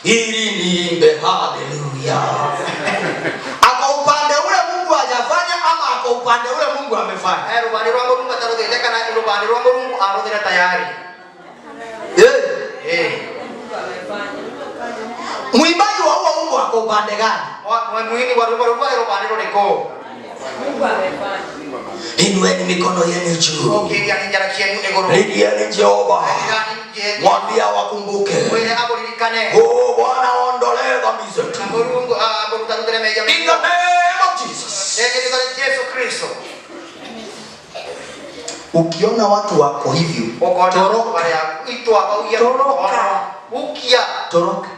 ili niimbe haleluya. Ako upande ule Mungu hajafanya ama ako upande ule Mungu amefanya? Rupande rwangu Mungu atarodheka na rupande rwangu Mungu arodhera tayari. Mwimbaji wa huo Mungu ako upande gani? Mwini wa rupande ruriko. Mungu amefanya. Inueni mikono yenu juu. Okay, yani njara kienu egoro. Lidieni Jehova. Mwambie wakumbuke. Oh Bwana ondolee dhambi zetu. In the name of Jesus. Ukiona watu wako hivyo, toroka. Toroka.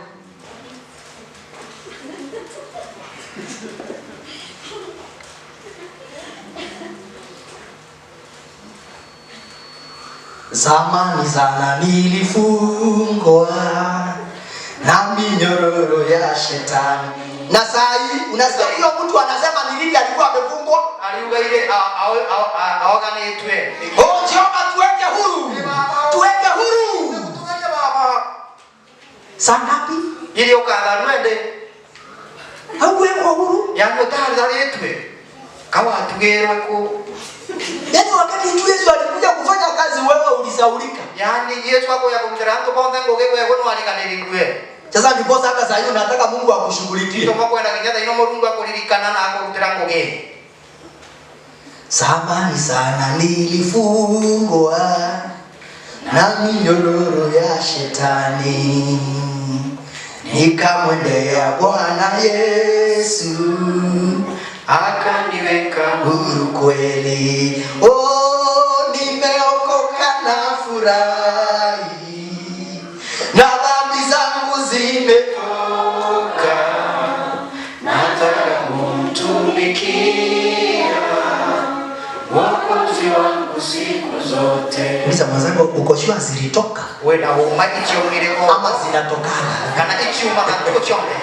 Zamani sana nilifungwa na minyororo ya shetani. Na saa hii unasikia hiyo mtu anasema ni lini alikuwa amefungwa? Aliuga ile awaganitwe. Oh Jehova tuweke huru. Tuweke huru. Tuweke baba. Saa ngapi? Ili ukadharwende. Haukuwekwa huru? Yango tayari kawa tugerwe ko. Yaani wakati Yesu alikuja kufanya kazi wewe ulisaulika. Yaani Yesu wako ya kumterango bonde ngogego ya kono alikanirigwe. Sasa ndipo hata sasa hiyo nataka Mungu akushughulikie. Ndio mambo yanakinyata ino Mungu akulirikana na akuterango ge. Zamani sana nilifungwa na minyororo ya shetani. Nikamwendea Bwana Yesu akaniweka huru kweli. Oh, nimeokoka na furahi na dhambi zangu zimetoka, nataka kumtumikia Mwokozi wangu siku zote. Uliza mwenzako, uko shua zilitoka? Wewe na umaji chiomile ama zinatokana? Kana ichiuma na chombe.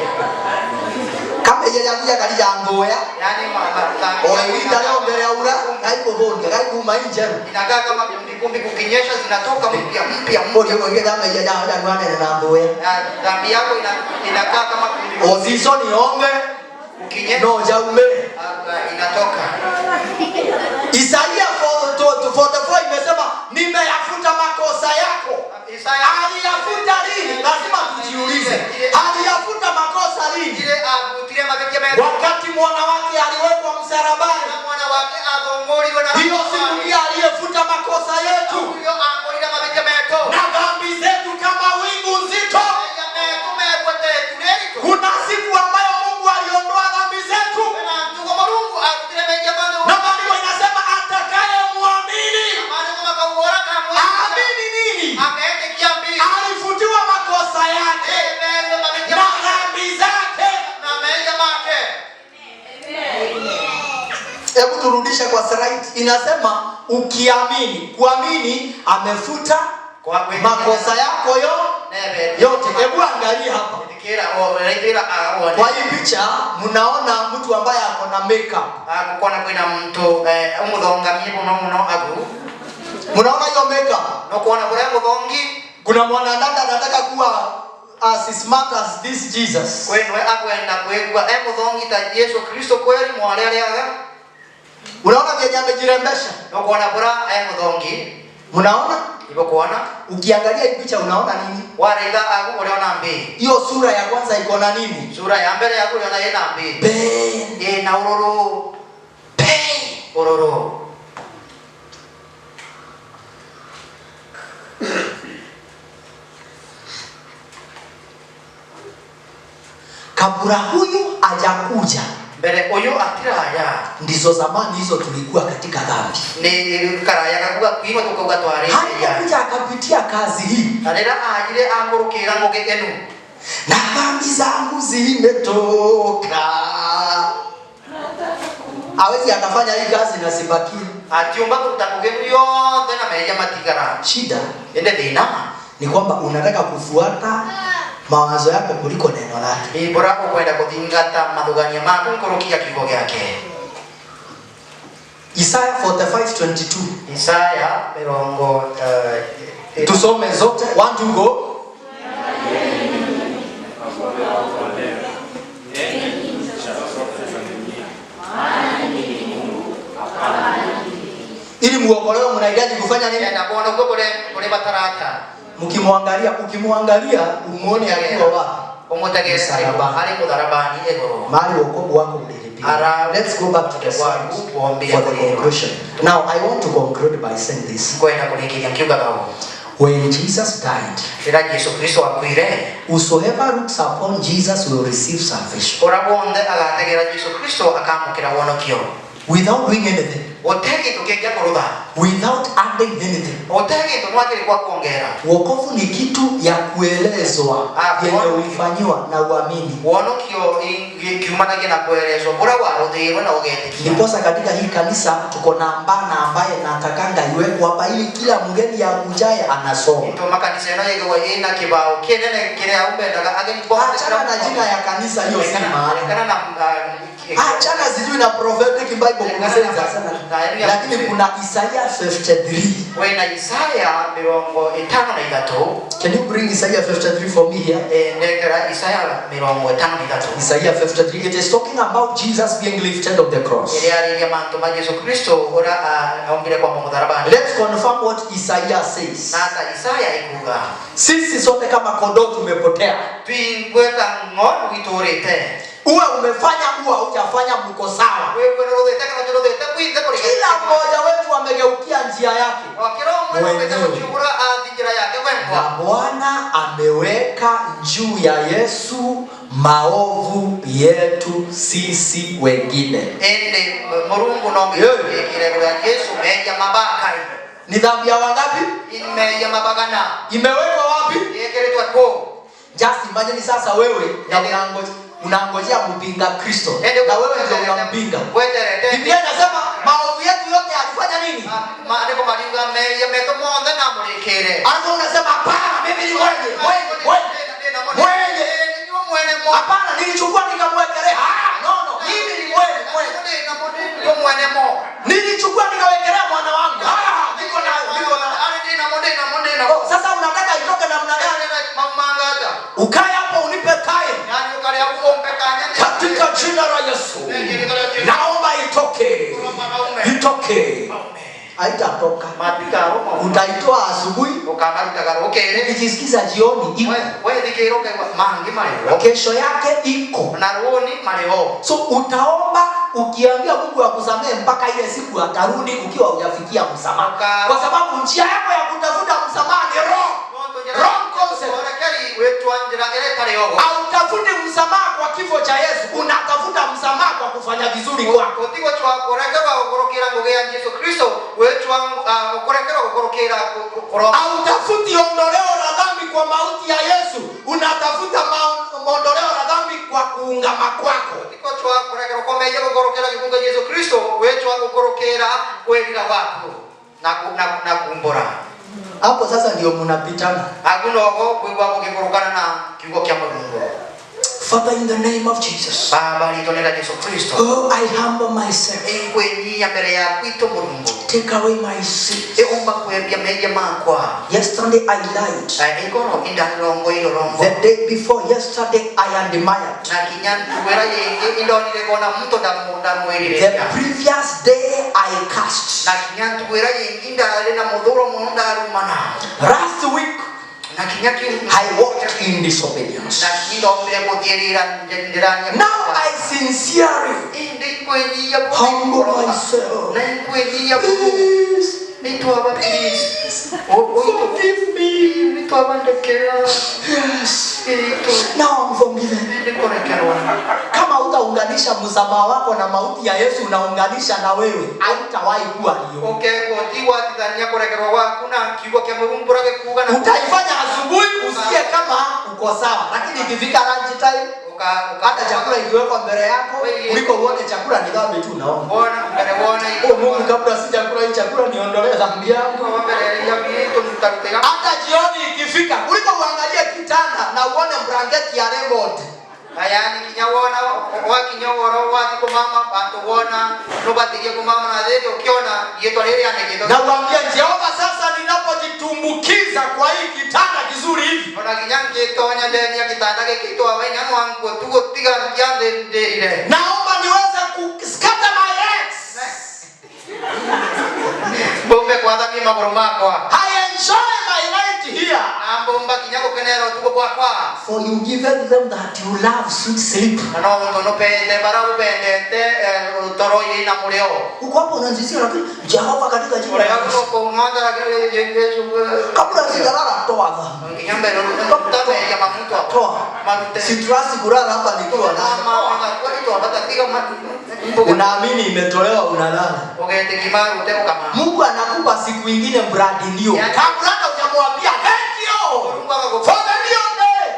Kama yeye yakuja kalija ngoya, yani mama oita leo mbele ya ura, haiko bonge, haiko mainje. Inakaa kama kumbi kukinyesha zinatoka mpya. Mbona ngoja kama yeye ndio ndio na ngoya. Dhambi yako inakaa kama kumbi. Oziso ni ombe, ukinyesha no jaume inatoka. Isaia 44 imesema nimeyafuta makosa yako. Aliyafuta lini? Lazima tujiulize. Aliyafuta makosa lini? Wakati mwana wake aliwekwa msalabani. Hiyo siku ndiye aliyefuta makosa yetu. Na dhambi zetu kama wingu nzito. Kuna siku ambayo Mungu aliondoa dhambi zetu. Na Biblia inasema atakaye muamini. Aamini nini? Alifutiwa makosa yake na dhambi zake. Hebu turudishe kwa slide. Inasema ukiamini, kuamini amefuta makosa yako yote. Hebu angalia hapa. Kwa hii picha mnaona mtu ambaye ako na makeup. Akukona kwina mtu umudhongamie muno agu. Mnaona hiyo makeup? No kuona bora mudhongi. Kuna mwanadada anataka kuwa as smart as this Jesus. Kwenu akwenda kwegwa mudhongi ta Yesu Kristo kweli mwaleleaga. Unaona vyenye amejirembesha? No kuona bora mudhongi. Mnaona? Ibo kuona? Ukiangalia hii picha unaona nini? Waraida agu unaona mbi. Hiyo sura ya kwanza iko na nini? Sura ya mbele yako unaona yena mbi. Be. Na uroro. Be. Uroro. Kabla huyu hajakuja. Mbele huyu atiraya. Ndizo zamani hizo tulikuwa katika dhambi. Ni karaya kakuga kwino tukoga tware. Hakuja akapitia kazi hii. Alera ajire angurukira ngogekenu. Na dhambi zangu zimetoka. Hawezi akafanya hii kazi na sibaki. Atiomba kutakugenu yote na meja matigara. Shida ende dina ni kwamba unataka kufuata mawazo yako kuliko neno lake. Ni bora kwenda kuthingata mathugania maku nkorokia kiugo gyake. Isaya 45:22. Isaya mirongo Tusome zote. 1 2 go. Ili muokolewe mnahitaji kufanya nini? Ukimwangalia umuone akiwa wapi? Mahali wokovu wako ulilipia. Let's go back to the slides for the conclusion. Now I want to conclude by saying this. When Jesus died, whosoever looks upon Jesus will receive salvation. Without doing anything. Without adding anything. Wokovu ni kitu ya kuelezwa yenye ulifanyiwa na uamini. Ndiposa katika hii kanisa tuko na mbana ambaye natakanga iwekwe hapa ili kila mgeni ya kujaye anasoma. Achana na jina ya kanisa hiyo si maana. Achana sijui na prophetic Bible kumsaidia sana. Lakini kuna Isaiah 53. Can you bring Isaiah 53 for me here? Isaiah 53. It is talking about Jesus being lifted off the cross. Let's confirm what Isaiah says. Sisi sote kama kondoo tumepotea. Uwe umefanya uwe hujafanya mko sawa. Kila mmoja wetu amegeukia njia yake. Na Bwana ameweka juu ya Yesu maovu yetu sisi wengine. Ni dhambi ya wangapi? Imewekwa wapi? Just imagine sasa wewe na unangojea mpinga Kristo na wewe ndio unampinga. Biblia inasema maovu yetu yote alifanya nini? Hapo unasema hapana, mimi ni mwenye. Hapana, nilichukua nikamwekelea. No, mimi ni mwenye. Nilichukua nikawekelea mwana wangu. Niko na. Sasa unataka itoke namna gani? Ukae hapo unipe time. Katika jina la Yesu. Naomba itoke. Haitatoka. Utaitoa asubuhi. Ukijisikiza jioni kesho yake iko. So utaomba ukiambia Mungu akusamehe mpaka ile siku atarudi ukiwa hujafikia msamaha. Kwa sababu njia yako ya kutafuta msamaha ni wrong concept. Hautafuti msamaha kwa kifo cha Yesu, unatafuta msamaha kwa kufanya vizuri kwako. Hautafuti ondoleo la dhambi kwa mauti ya Yesu, unatafuta ondoleo la dhambi kwa kuungama kwako. Hapo sasa ndio mnapitana. Father, in the name of Jesus. Oh, I humble myself. Take away my sins. Yesterday I lied. The day before yesterday I admired. The previous day I cursed. Last week I walked in disobedience. Now I sincerely humble myself. Please forgive me. Yes. Now I'm forgiven. Kama utaunganisha msamaha wako na mauti ya Yesu, unaunganisha na wewe, haitawahi kuwa hiyo. Utaifanya asubuhi usikie kama uko sawa, lakini ikifika lunch time hata chakula ikiwekwa mbele yako kuliko uone chakula ni dhambi tu unaomba. Mungu, kabla sijakula hii chakula niondolee dhambi yangu. Hata jioni ikifika kuliko uangalie kitanda na uone blanketi ya remote. Ayani kinyawona wakinyawora wati kwa mama patuona nobatiye kwa mama na leo ukiona yetu leo anakidogo. Na uambie Jehova sasa Sasa ninapojitumbukiza kwa hii kitanda kizuri hivi, Ona kinyange tonya ndani ya kitanda kitu awenya wangu tuko tiga yande ndile. naomba niweze kuskata my legs. Bombe kwa dhambi magoroma kwa. I enjoy my night here. Ambomba kinyago kenero tuko kwa. For you given them that you love sweet sleep. No pende barabu pende toro ina muleo. Uko hapo unanzisia lakini Jehova katika jina la Yesu. Kwa nganda Yesu. Kabla sijalala toa dhambi. Kinyambe ndo tabe ya mafuta Toa. Sitrasi kulala hapa nikiwa na mama kwa hiyo batatiga unaamini imetolewa unalala. Ogete kimaru teko kama. Mungu anakupa siku nyingine mradi ndio. Kabla hata hujamwambia thank you. For the new day.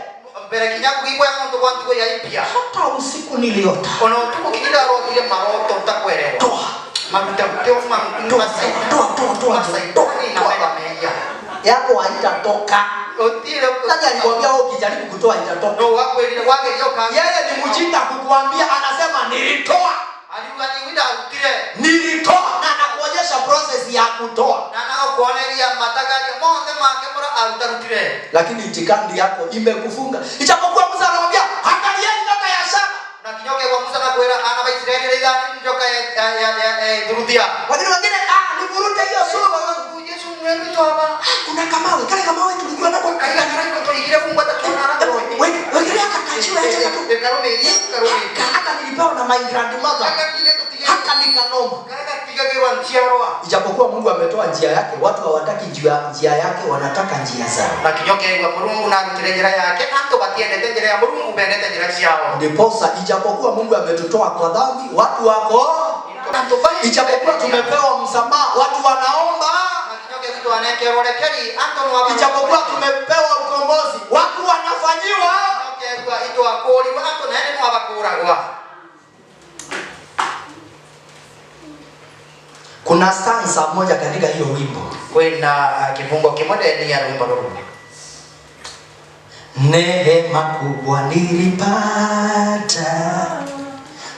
Mbele kinyago iko yangu ndo kwantu ya ipya. Hata usiku niliota. Ono tuko kinida ro ile maroto utakuelewa. Toa. Maruta teo toa yako haitatoka. Nani alikwambia wewe ukijaribu kutoa itatoka? No wako ile wake hiyo kama. Yeye ni mjinga kukuambia, anasema nilitoa. Aliwida utire. Nilitoa na anakuonyesha process ya kutoa. Na nao kuonelia mataka ya monde makemora alutare. Lakini itikadi yako imekufunga. Ijapokuwa Musa anamwambia, "Angalieni nyoka ya shaba." Na kinyoke kwa Musa na kuela ana ba Israeli ile gani nyoka ya Durudia. Wengine nivuruta hiyo sura Yesu mwenyewe toba. kuna kamawe tulikuwa nako Kaila kariko to ile fungwa tatu na rado. Wengine akakachiwa acha tu. Karome. Hata nilipewa na my grandmother. Hata nikanoma. Ijapokuwa Mungu ametoa njia yake, watu hawataki njia yake, wanataka njia zao. Na kinyoke kwa Mungu na njia yake, hata batiende njia ya Mungu bendete njia yao. Ndiposa ijapokuwa Mungu ametutoa kwa dhambi, watu wako ijapokuwa tumepewa msamaha, watu wanaomba. Ijapokuwa tumepewa ukombozi, watu wanafanyiwa. Kuna stanza moja katika hiyo wimbo. Kuna kifungo kimoja ni ya wimbo huu. Neema kubwa nilipata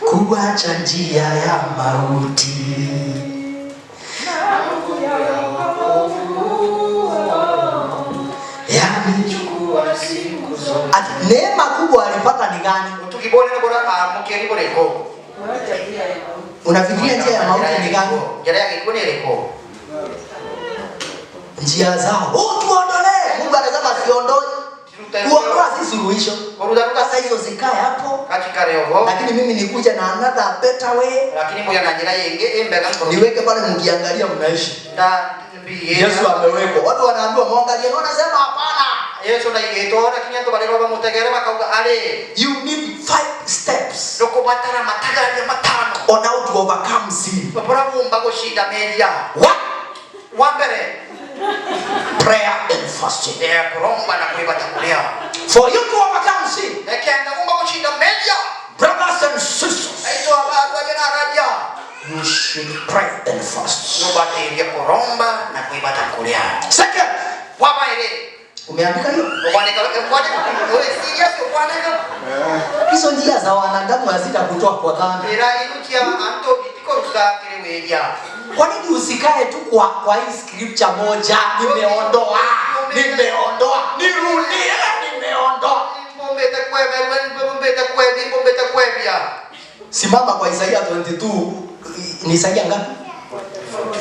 kuacha njia ya mauti. Neema kubwa alipata ni gani? Tukibone na bora mkeni bora iko. Unafikiria njia ya mauti ni gani? Njia yake iko ni iko. Njia zao. Tuondolee. Mungu anasema siondoe. Kuondoa si suluhisho. Sasa hizo zikae hapo. Lakini mimi nikuja na another better way. Lakini moja na njia yenge mbega ngoro. Niweke pale mkiangalia mnaishi. Yesu amewekwa. Watu wanaambiwa muangalie, wanasema hapana. Yesu na igeto lakini ndo bale baba mutegere bakauga ale. You need 5 steps. Loko batara matagara ya matano. On how to overcome sin. Bora bumba kushinda media. Wambere. Prayer and fasting. Kuromba na kuibata kulia. For you to overcome sin. Ekenda bumba kushinda media. Brothers and sisters. Aito abantu wajana raja. You should pray and fast. Nobody ya kuromba na kuibata kulia. Second. Wabaire. Umeandika hiyo? Umeandika wewe serious umeandika? Hizo njia za wanadamu hazitakutoa kwa dhambi. Ila inukia anto bitiko rukakire weja. Kwa nini usikae tu kwa hii scripture moja? Nimeondoa. Nirudie, nimeondoa. Mbombe takwebia. Simama kwa Isaia 22. Ni Isaia ngapi?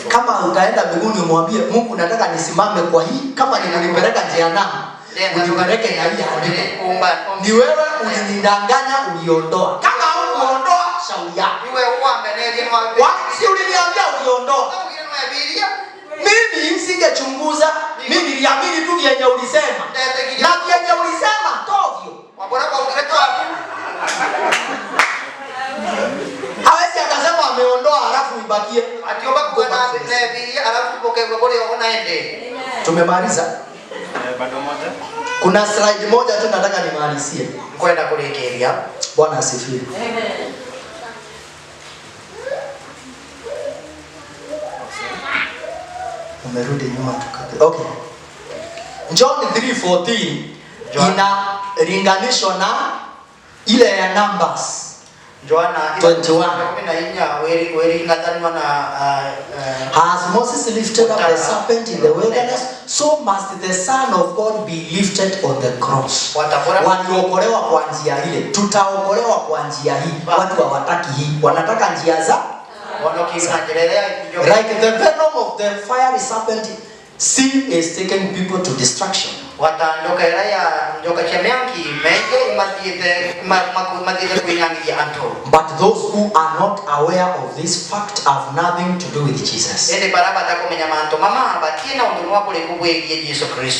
Kama utaenda mbinguni umwambie Mungu, nataka nisimame kwa hii, kama nikunipeleka jehanamu, unipeleke na hii andiko. Ni wewe ulinidanganya, uliondoa. Kama hukuondoa, shauri yako. Si uliniambia uliondoa. Mimi singechunguza. Mimi niliamini tu vyenye ulisema. Na vyenye ulisema tovyo. Hawezi akasema ameondoa halafu ibakie. Atiomba kuona Biblia halafu poke bora unaende. Tumemaliza? Bado moja. Kuna slide moja tu nataka nimalizie. Kwenda kurejelea. Bwana asifiwe. Amen. Umerudi nyuma tukape. Okay. John 3:14 inalinganishwa na ile ya Numbers Joana 21. As Moses lifted up the serpent in the wilderness, so must the Son of God be lifted on the cross. Waliokolewa kwa njia ile, tutaokolewa kwa njia hii. Watu hawataki hii, wanataka njia za like the venom of the fiery serpent. Sin is taking people to destruction. But those who are not aware of this fact have nothing to do with Jesus.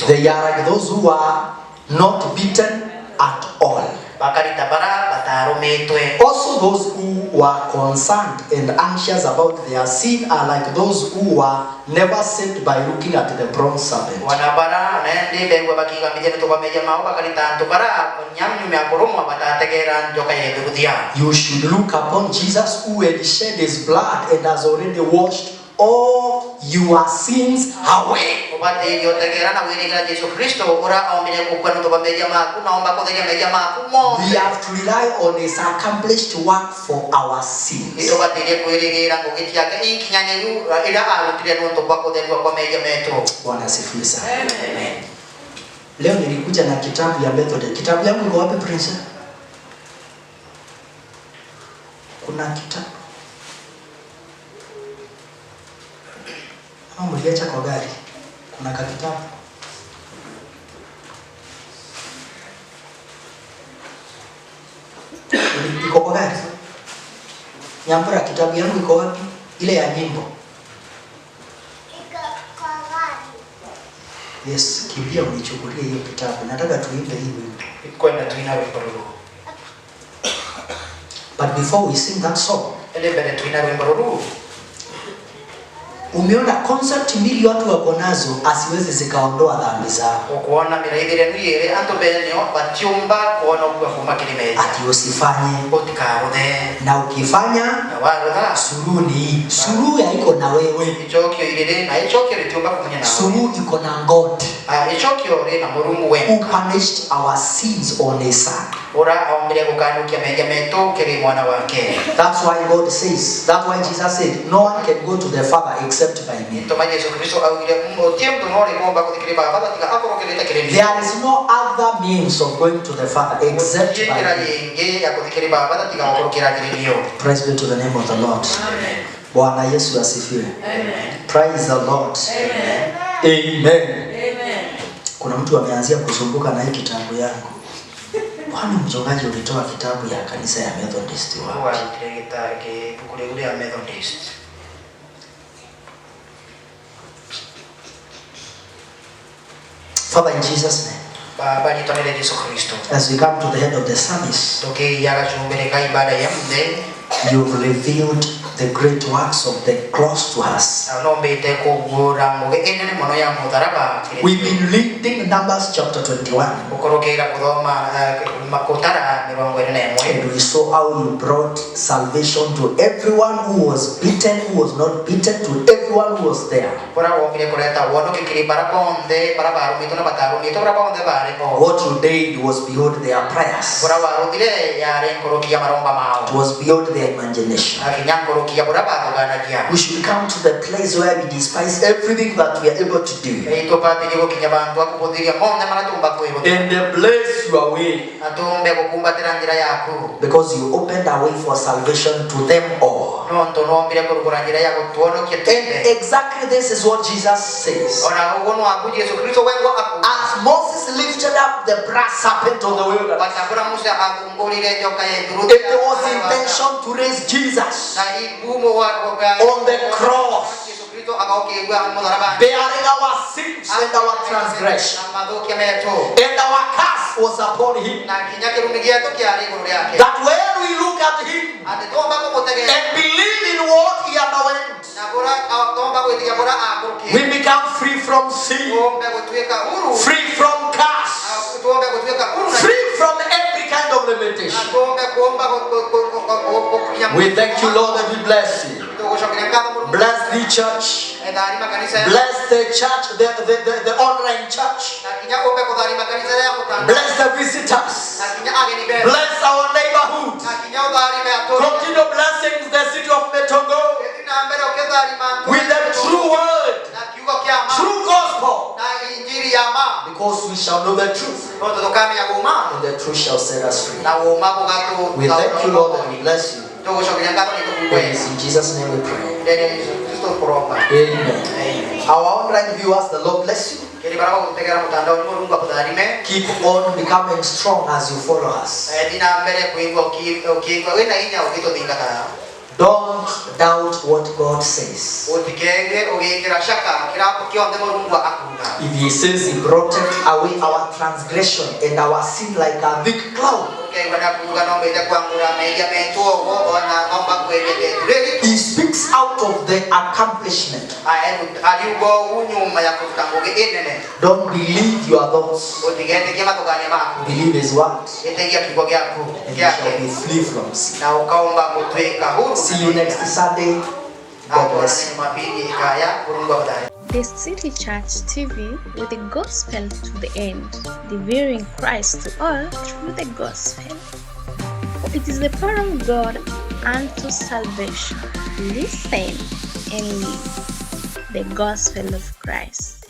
They are like those who are not beaten at all. Also, those who were concerned and anxious about their sin are like those who were never saved by looking at the bronze serpent. You should look upon Jesus, who had shed his blood and has already washed all your sins away. We have to rely on his accomplished work for our sins. Bwana asifiwe sana. Amen. Leo nilikuja na kitabu ya method. Kitabu yangu iko wapi Prince? Kuna kitabu. Mliacha kwa gari. Kuna kitabu. Iko kwa gari. Nyambura, kitabu yangu iko wapi? Ile ya nyimbo. Iko kwa gari. Yes, kimbia unichukulie hiyo kitabu. Nataka tuimbe hii wimbo. Iko na tuina wimbo. But before we sing that song, umeona concept mbili watu wako nazo asiweze zikaondoa dhambi zao. Kuona miraidire niere anto benyo batiumba kuona kwa kumakilime. Ati usifanye otikarude na ukifanya na waruda suruni. Suru ya iko na wewe. Ichokyo irede na ichokyo ritumba kumenya na. Suru iko na God. Ichokyo re na Mungu wewe. Who punished our sins on his son. Ora aombele kukanu kiameja meto kile mwana wake. That's why God says, that's why Jesus said, no one can go to the Father except by me. There is no other means of going to the Father except by me. Praise be to the name of the Lord. Bwana Yesu asifiwe. Praise the Lord. Amen. Amen. Kuna mtu ameanzia kusumbuka na hii kitabu yangu. Kwani mchungaji ulitoa kitabu ya kanisa ya Methodist wapi? Father, in Jesus' name, as we come to the end of the service, you've revealed the great works of the cross to us. We've been reading Numbers chapter 21. And we saw how you brought salvation to everyone who was beaten, who was not beaten, to everyone who was there. What you did was beyond their prayers. It was beyond their imagination. We should come to the place where we despise everything that we are able to do and bless your way, because you opened a way for salvation to them all. And exactly this is what Jesus says. As Moses lifted up the brass serpent on the wilderness, it was intention to raise Jesus on the cross, bearing our sins and our transgression, and our curse was upon him, that when we look at him and believe in what he underwent, we become free from sin, free from curse, free from every kind of limitation. We thank you, Lord, and we bless you. Bless the church. Bless the church, the online church. Bless the visitors. Bless our neighborhood. Because we shall know the truth, no tukamenya guma and the truth shall set us free. na guma bugatu We thank you, Lord, and we bless you. tugushokenya ngabo ni It tukugwe is in Jesus' name we pray. ndene Kristo kuromba Amen. Our online viewers, the Lord bless you. kiri baraka kutegera mutandao ni Mungu akudarime Keep on becoming strong as you follow us. dina mbere kuigwa ukigwa wena hinya ukito thingata Don't doubt what God says. utikenge ugikira shaka kirapo kionde Mungu akuga If He says He brought away our transgression and our sin like a big cloud, okay bana kuga no mbete kwangura meja metuo ona nomba kwelele tureli He speaks out of the accomplishment. aliugo unyuma ya kutangoge enene Don't believe your thoughts. utigende kema tokanya maku Believe His word, etegia kigo gyako and you shall be free from sin. na ukaomba kutweka huru See you next Sunday. God bless you. mapigi kaya Mungu akudarime. The City Church TV with the gospel to the end, delivering Christ to all through the gospel. It is the power of God unto salvation. Listen and live the gospel of Christ.